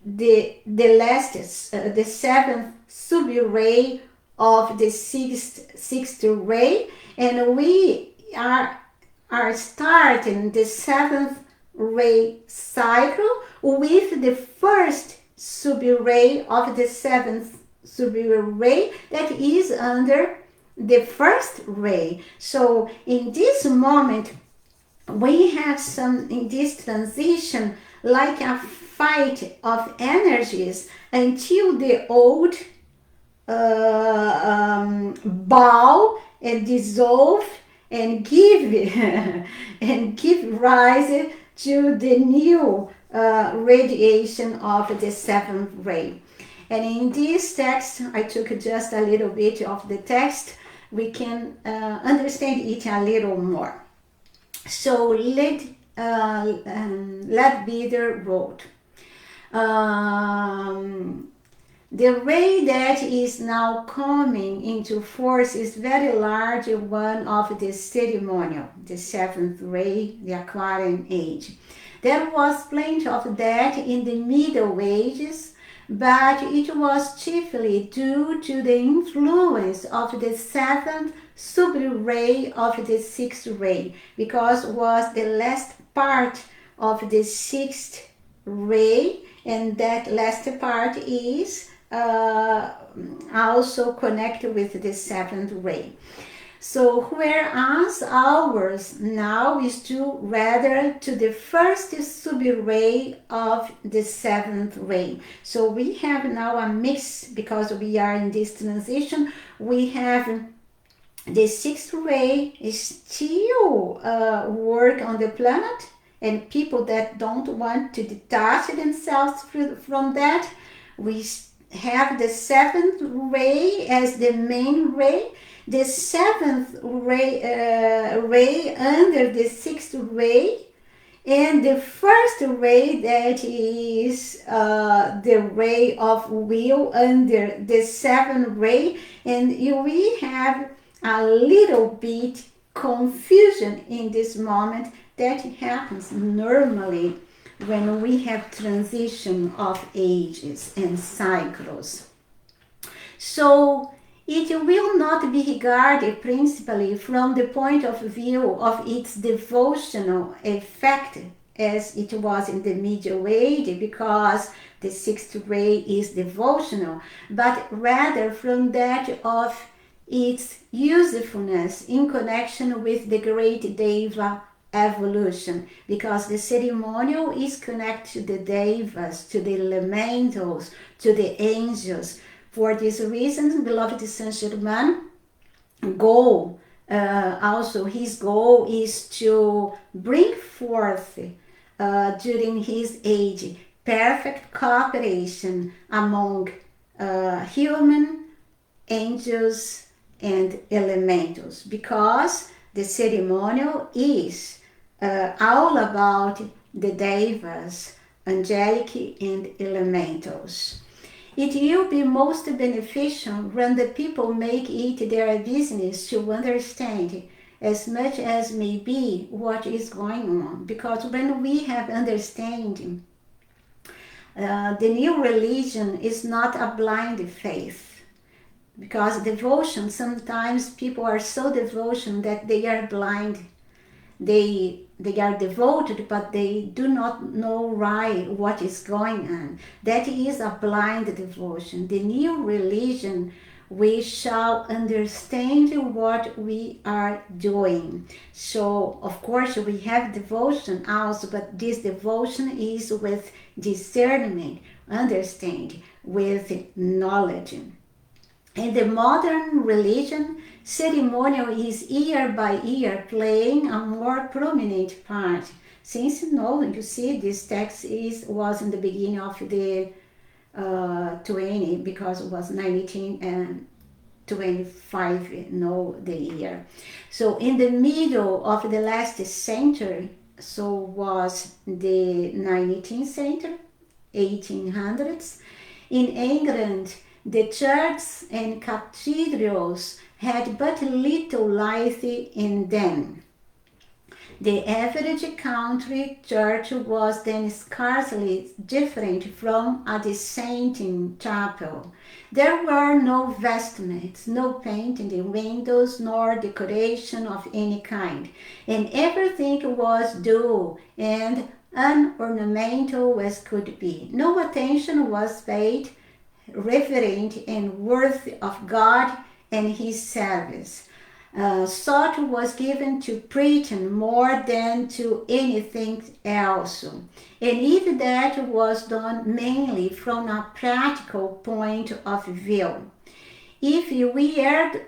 the last, the seventh sub-ray of the sixth ray, and we are starting the seventh ray cycle with the first sub-ray of the seventh sub-ray that is under the first ray. So in this moment, we have some, in this transition, like a fight of energies until the old bow and dissolve and give and give rise to the new radiation of the seventh ray. And in this text, I took just a little bit of the text. We can understand it a little more. So let Bidder wrote, The ray that is now coming into force is very large, one of the ceremonial, the seventh ray, the Aquarian Age. There was plenty of that in the Middle Ages, but it was chiefly due to the influence of the seventh sub-ray of the sixth ray, because it was the last part of the sixth ray, and that last part is also connected with the seventh ray. So whereas ours now is due rather to the first sub-ray of the seventh ray. So we have now a mix, because we are in this transition. We have the sixth ray is still work on the planet, and people that don't want to detach themselves from that. We have the seventh ray as the main ray, the seventh ray under the sixth ray, and the first ray that is the ray of will under the seventh ray. And we have a little bit confusion in this moment that happens normally when we have transition of ages and cycles. So it will not be regarded principally from the point of view of its devotional effect as it was in the Middle Age, because the sixth ray is devotional, but rather from that of its usefulness in connection with the great Deva evolution, because the ceremonial is connected to the devas, to the elementals, to the angels. For this reason, beloved Saint Germain goal, also his goal is to bring forth during his age perfect cooperation among human, angels, and elementals, because the ceremonial is all about the devas, angelic and elementals. It will be most beneficial when the people make it their business to understand as much as may be what is going on, because when we have understanding, the new religion is not a blind faith, because devotion, sometimes people are so devotion that they are blind. They are devoted, but they do not know right what is going on. That is a blind devotion. The new religion, we shall understand what we are doing. So, of course, we have devotion also, but this devotion is with discernment, understand, with knowledge. In the modern religion, ceremonial is year by year playing a more prominent part. Since you see, this text was in the beginning of the 20, because it was 1925, the year. So in the middle of the last century, so was the 19th century, 1800s. In England, the churches and cathedrals had but little life in them. The average country church was then scarcely different from a dissenting chapel. There were no vestments, no painting in windows, nor decoration of any kind, and everything was dull and unornamental as could be. No attention was paid, reverent and worthy of God and his service. Thought was given to preaching more than to anything else, and even that was done mainly from a practical point of view. If we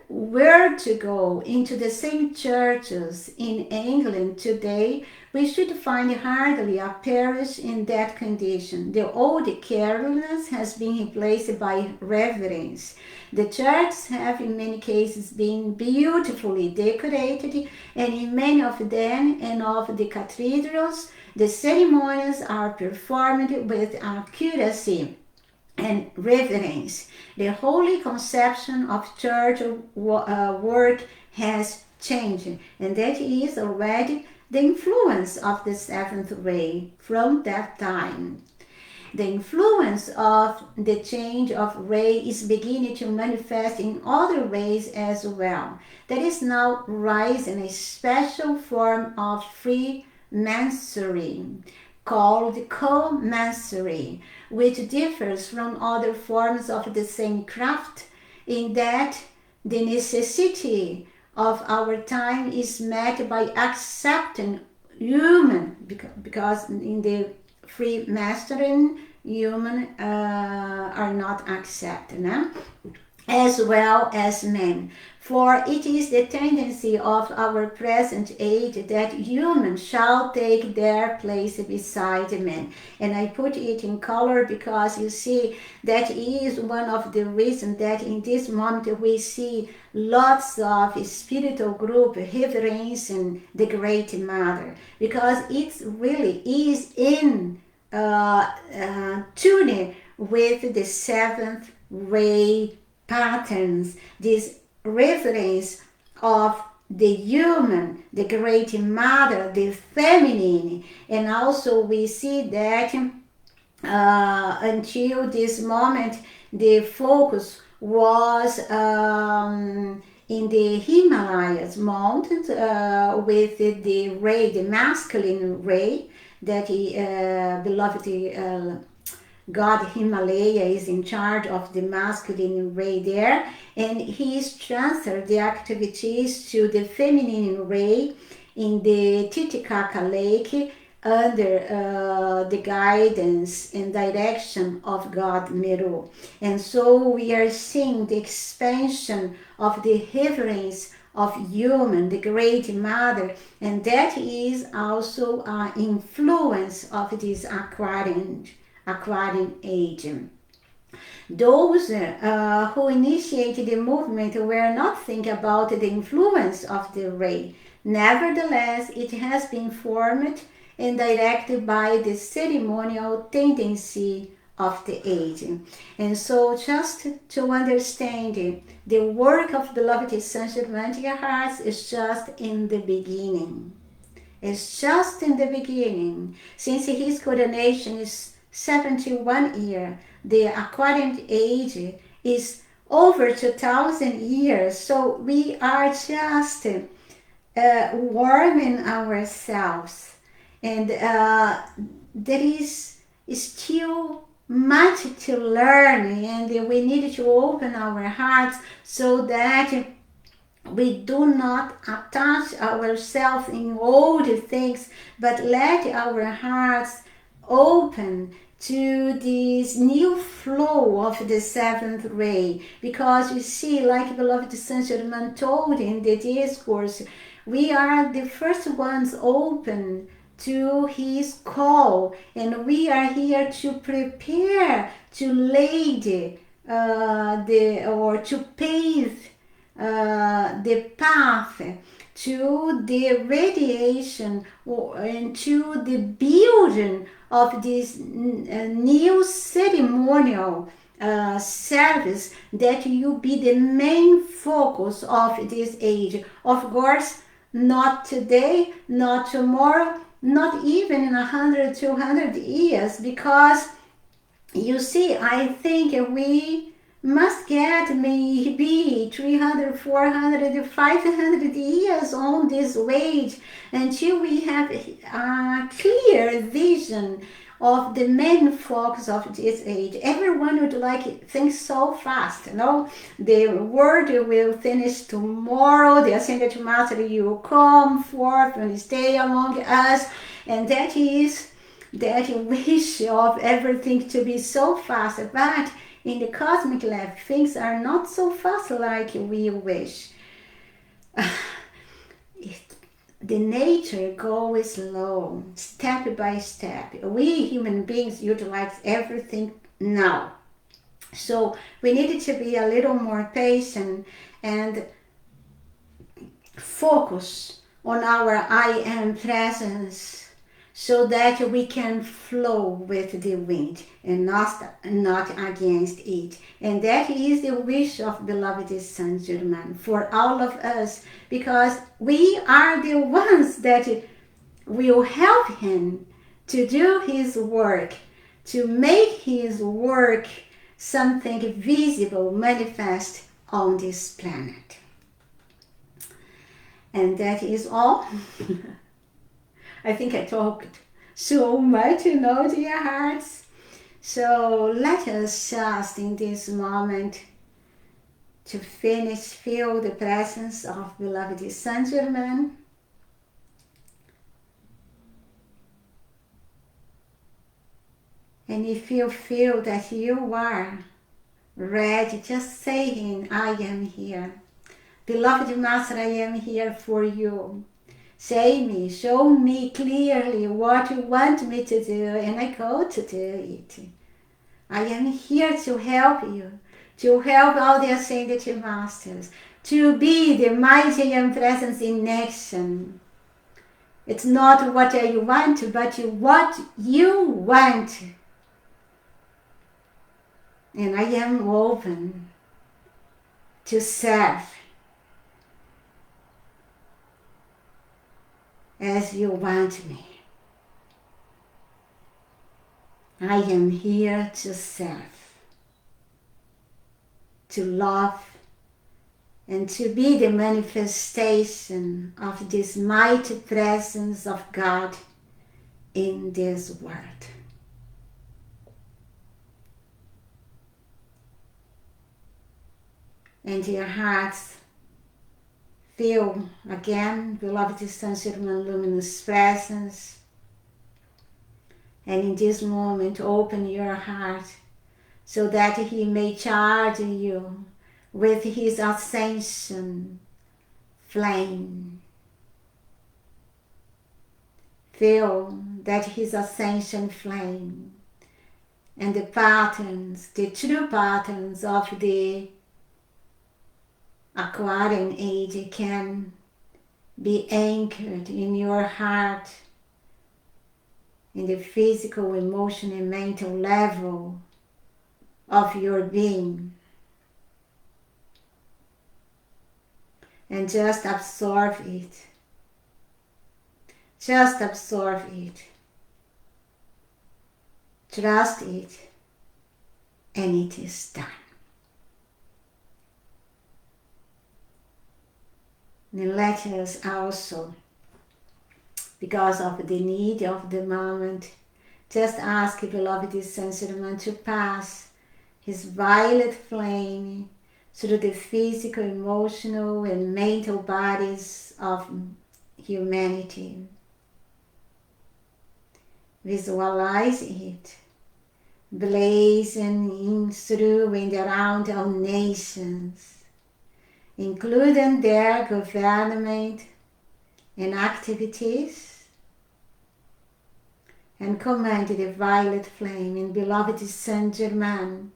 were to go into the same churches in England today, we should find hardly a parish in that condition. The old carelessness has been replaced by reverence. The churches have in many cases been beautifully decorated, and in many of them and of the cathedrals, The ceremonies are performed with accuracy and reverence. The holy conception of church work has changed, and that is already the influence of the seventh ray from that time. The influence of the change of ray is beginning to manifest in other ways as well. There is now rising a special form of freemasonry called coronation, which differs from other forms of the same craft in that the necessity of our time is met by accepting human, because in the Freemasonry human are not accepted, as well as men. For it is the tendency of our present age that humans shall take their place beside men. And I put it in color because you see that is one of the reasons that in this moment we see lots of spiritual group reverencing the Great Mother, because it really is in tune with the seventh ray patterns, this reverence of the human, the Great Mother, the feminine. And also we see that until this moment the focus was in the Himalayas mountains with the ray, the masculine ray, that beloved God Himalaya is in charge of the masculine ray there, and he's transferred the activities to the feminine ray in the Titicaca Lake under the guidance and direction of God Meru. And so we are seeing the expansion of the reverence of human, the Great Mother, and that is also an influence of this Aquarian Age. Those who initiated the movement were not thinking about the influence of the ray. Nevertheless, it has been formed and directed by the ceremonial tendency of the age. And so just to understand, the work of beloved Saint Germain is just in the beginning. It's just in the beginning. Since his coronation is 71 years, the Aquarian Age is over 2,000 years. So we are just warming ourselves. And there is still much to learn, and we need to open our hearts so that we do not attach ourselves in old things, but let our hearts open to this new flow of the seventh ray. Because you see, like beloved Saint Germain told in the discourse, we are the first ones open to his call, and we are here to prepare to lay to pave the path to the radiation and to the building of this new ceremonial service, that you be the main focus of this age. Of course, not today, not tomorrow, not even in 100, 200 years, because you see, I think we must get maybe 300, 400, 500 years on this wage until we have a clear vision of the main focus of this age. Everyone would like things so fast, the world will finish tomorrow, the ascended master will come forth and stay among us, and that is that wish of everything to be so fast. But in the cosmic lab, things are not so fast like we wish. The nature goes slow, step by step. We human beings utilize everything now. So we needed to be a little more patient and focus on our I am presence, so that we can flow with the wind and not against it. And that is the wish of beloved Saint Germain for all of us, because we are the ones that will help him to do his work, to make his work something visible, manifest on this planet. And that is all. I think I talked so much, dear hearts. So let us just in this moment to feel the presence of beloved Saint Germain. And if you feel that you are ready, just saying, I am here. Beloved Master, I am here for you. Show me clearly what you want me to do, and I go to do it. I am here to help you, to help all the Ascended Masters, to be the mighty and presence in action. It's not what I want, but what you want. And I am open to serve as you want me. I am here to serve, to love, and to be the manifestation of this mighty presence of God in this world. And your hearts feel again, beloved Saint Germain luminous presence. And in this moment, open your heart so that he may charge you with his ascension flame. Feel that his ascension flame and the patterns, the true patterns of the Aquarian Age can be anchored in your heart, in the physical, emotional, and mental level of your being. And just absorb it. Just absorb it. Trust it. And it is done. And let us also, because of the need of the moment, just ask beloved Saint Germain to pass his violet flame through the physical, emotional, and mental bodies of humanity. Visualize it, blazing in through and around all nations, including their government and activities, and command the violet flame in beloved Saint Germain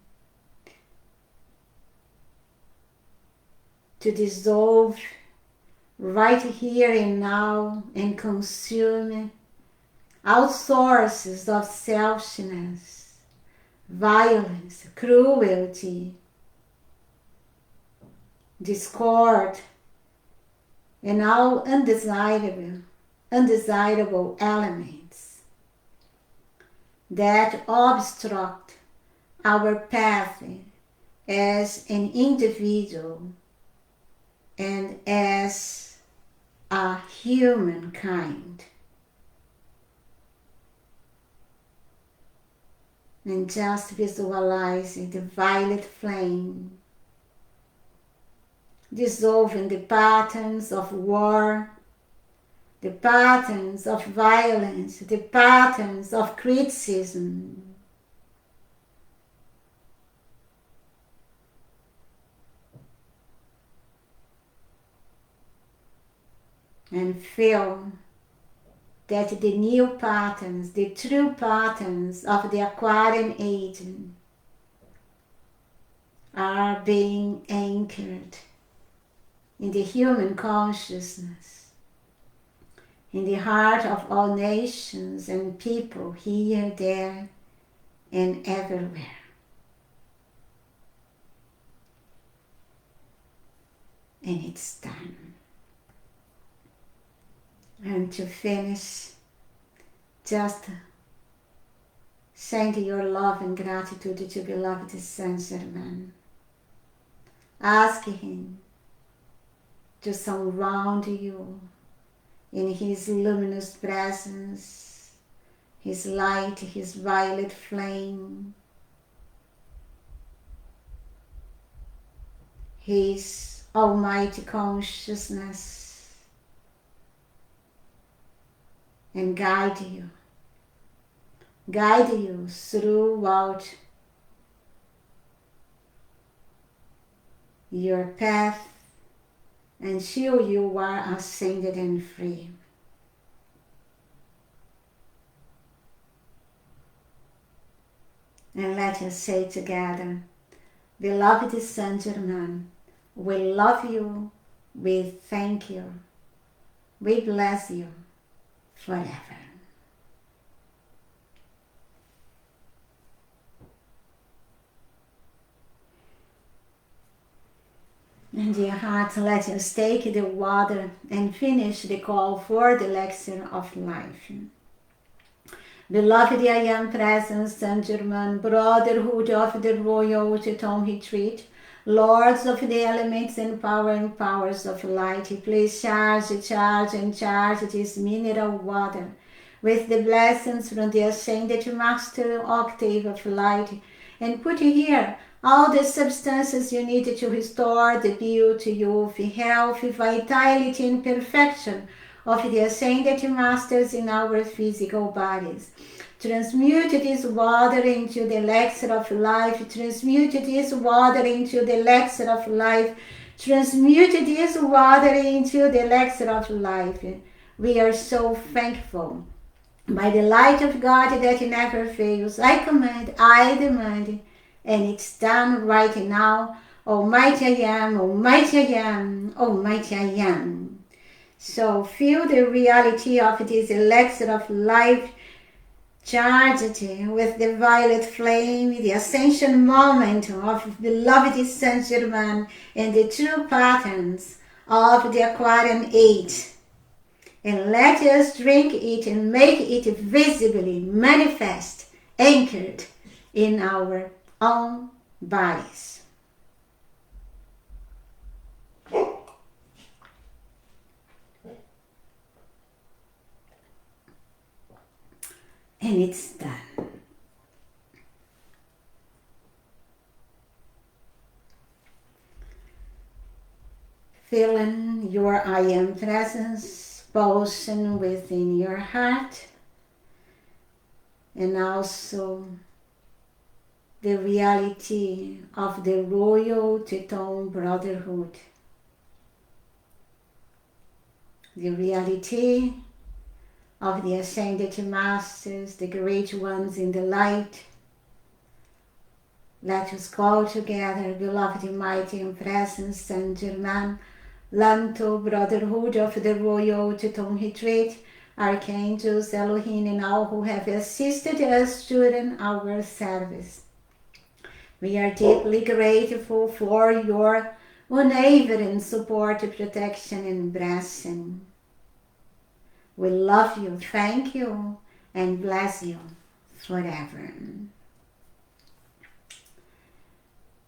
to dissolve right here and now and consume all sources of selfishness, violence, cruelty, discord, and all undesirable elements that obstruct our path as an individual and as a humankind. And just visualizing the violet flame dissolving the patterns of war, the patterns of violence, the patterns of criticism. And feel that the new patterns, the true patterns of the Aquarian Age are being anchored in the human consciousness in the heart of all nations and people, here, there, and everywhere. And it's done. And to finish, just send your love and gratitude to beloved Saint Germain. Ask him to surround you in his luminous presence, his light, his violet flame, his almighty consciousness, and guide you throughout your path until you are ascended and free. And let us say together, beloved Saint Germain, we love you, we thank you, we bless you forever. And dear heart, let us take the water and finish the call for the Elixir of Life. Beloved I Am Presence, Saint Germain, Brotherhood of the Royal Teton Retreat, Lords of the Elements and Powers of Light, please charge this mineral water with the blessings from the Ascended Master Octave of Light, and put here all the substances you need to restore the beauty, youth, health, vitality, and perfection of the Ascended Masters in our physical bodies. Transmute this water into the Elixir of Life. Transmute this water into the Elixir of Life. Transmute this water into the Elixir of Life. We are so thankful. By the light of God that never fails, I command, I demand, and it's done right now. Almighty I am, Almighty I am, Almighty I am. So feel the reality of this Elixir of Life, charged with the violet flame, the ascension moment of beloved Saint Germain and the true patterns of the Aquarian Age. And let us drink it and make it visibly manifest, anchored in our own bodies. And it's done. Feeling your I Am presence pulsing within your heart, and also the reality of the Royal Teton Brotherhood. The reality of the Ascended Masters, the great ones in the light. Let us call together, beloved, mighty and present Saint Germain, Lanto, Brotherhood of the Royal Teton Retreat, Archangels, Elohim, and all who have assisted us during our service. We are deeply grateful for your unwavering support, protection, and blessing. We love you, thank you, and bless you forever.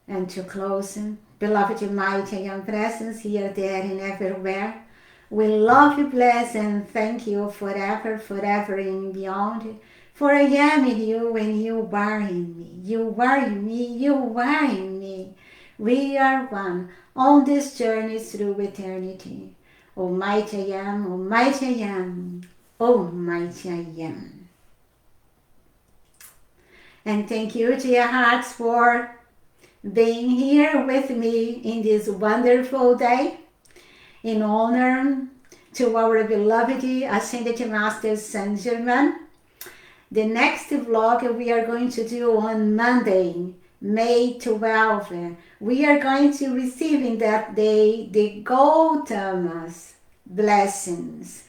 And to close, beloved, mighty and presence here, there, and everywhere, we love you, bless, and thank you forever, forever and beyond. For I am in you, and you are in me. You are in me, you are in me. We are one on this journey through eternity. Almighty I am, Almighty I am, Almighty I am. And thank you, dear hearts, for being here with me in this wonderful day, in honor to our beloved Ascended Master Saint Germain. The next vlog we are going to do on Monday, May 12th. We are going to receive in that day the Gautama's blessings.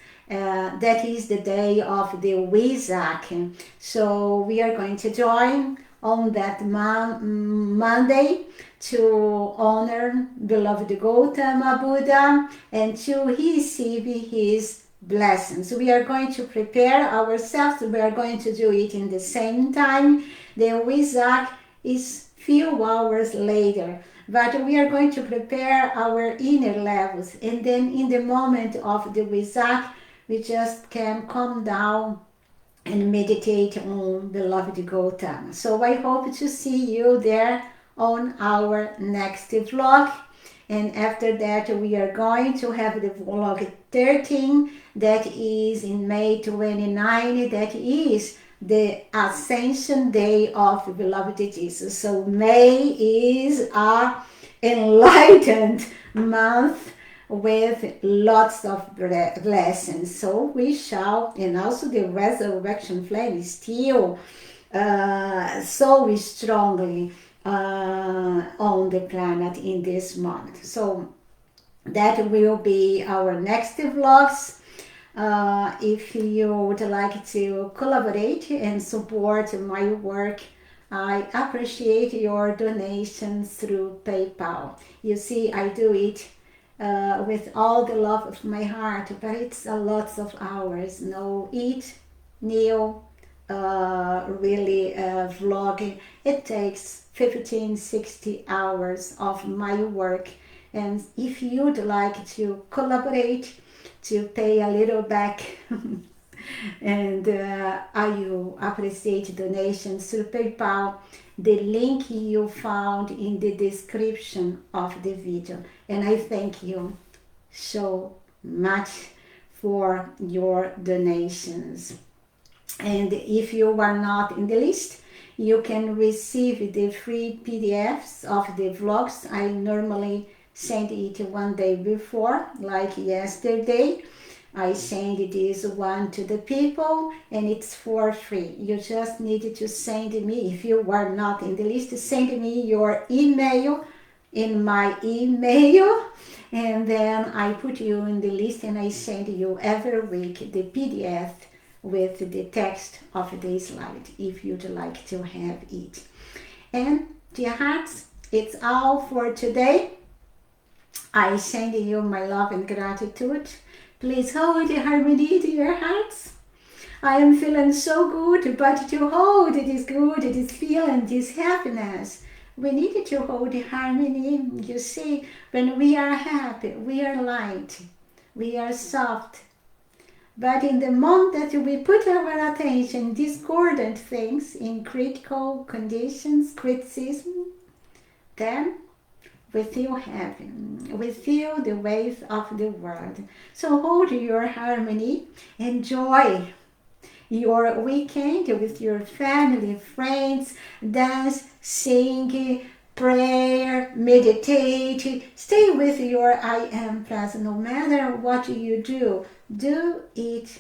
that is the day of the Wesak. So we are going to join on that Monday to honor beloved Gautama Buddha and to receive his blessings. We are going to prepare ourselves. We are going to do it in the same time. The Wesak is few hours later, but we are going to prepare our inner levels, and then in the moment of the Wesak, we just can calm down and meditate on beloved Gautama. So I hope to see you there on our next vlog. And after that, we are going to have the vlog 13, that is in May 29, that is the Ascension Day of the beloved Jesus. So May is our enlightened month with lots of blessings. So we shall, and also the resurrection flame is still so strongly on the planet in this month. So that will be our next vlogs. If you would like to collaborate and support my work, I appreciate your donations through PayPal. You see, I do it with all the love of my heart, but it's a lot of hours. No, eat, kneel, really vlogging. It takes 15, 60 hours of my work. And if you'd like to collaborate, to pay a little back, and I will appreciate donations through PayPal. The link you found in the description of the video. And I thank you so much for your donations. And if you are not in the list, you can receive the free PDFs of the vlogs. I normally send it one day before, like yesterday. I send this one to the people, and it's for free. You just need to send me, if you are not in the list, send me your email in my email, and then I put you in the list, and I send you every week the PDF with the text of the slide, if you'd like to have it. And dear hearts, it's all for today. I send you my love and gratitude. Please hold the harmony to your hearts. I am feeling so good, but to hold this good, this feeling, this happiness, we need to hold the harmony. You see, when we are happy, we are light, we are soft. But in the moment that we put our attention in discordant things, in critical conditions, criticism, then we feel heavy, we feel the weight of the world. So hold your harmony, enjoy your weekend with your family, friends, dance, sing, prayer, meditate, stay with your I am present. No matter what you do it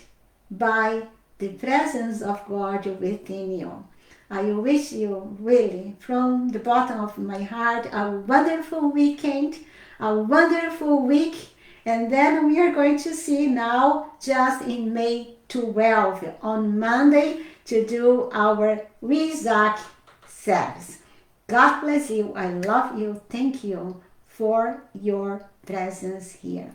by the presence of God within you. I wish you really, from the bottom of my heart, a wonderful weekend, a wonderful week, and then we are going to see now, just in May 12, on Monday, to do our Wesak service. God bless you. I love you. Thank you for your presence here.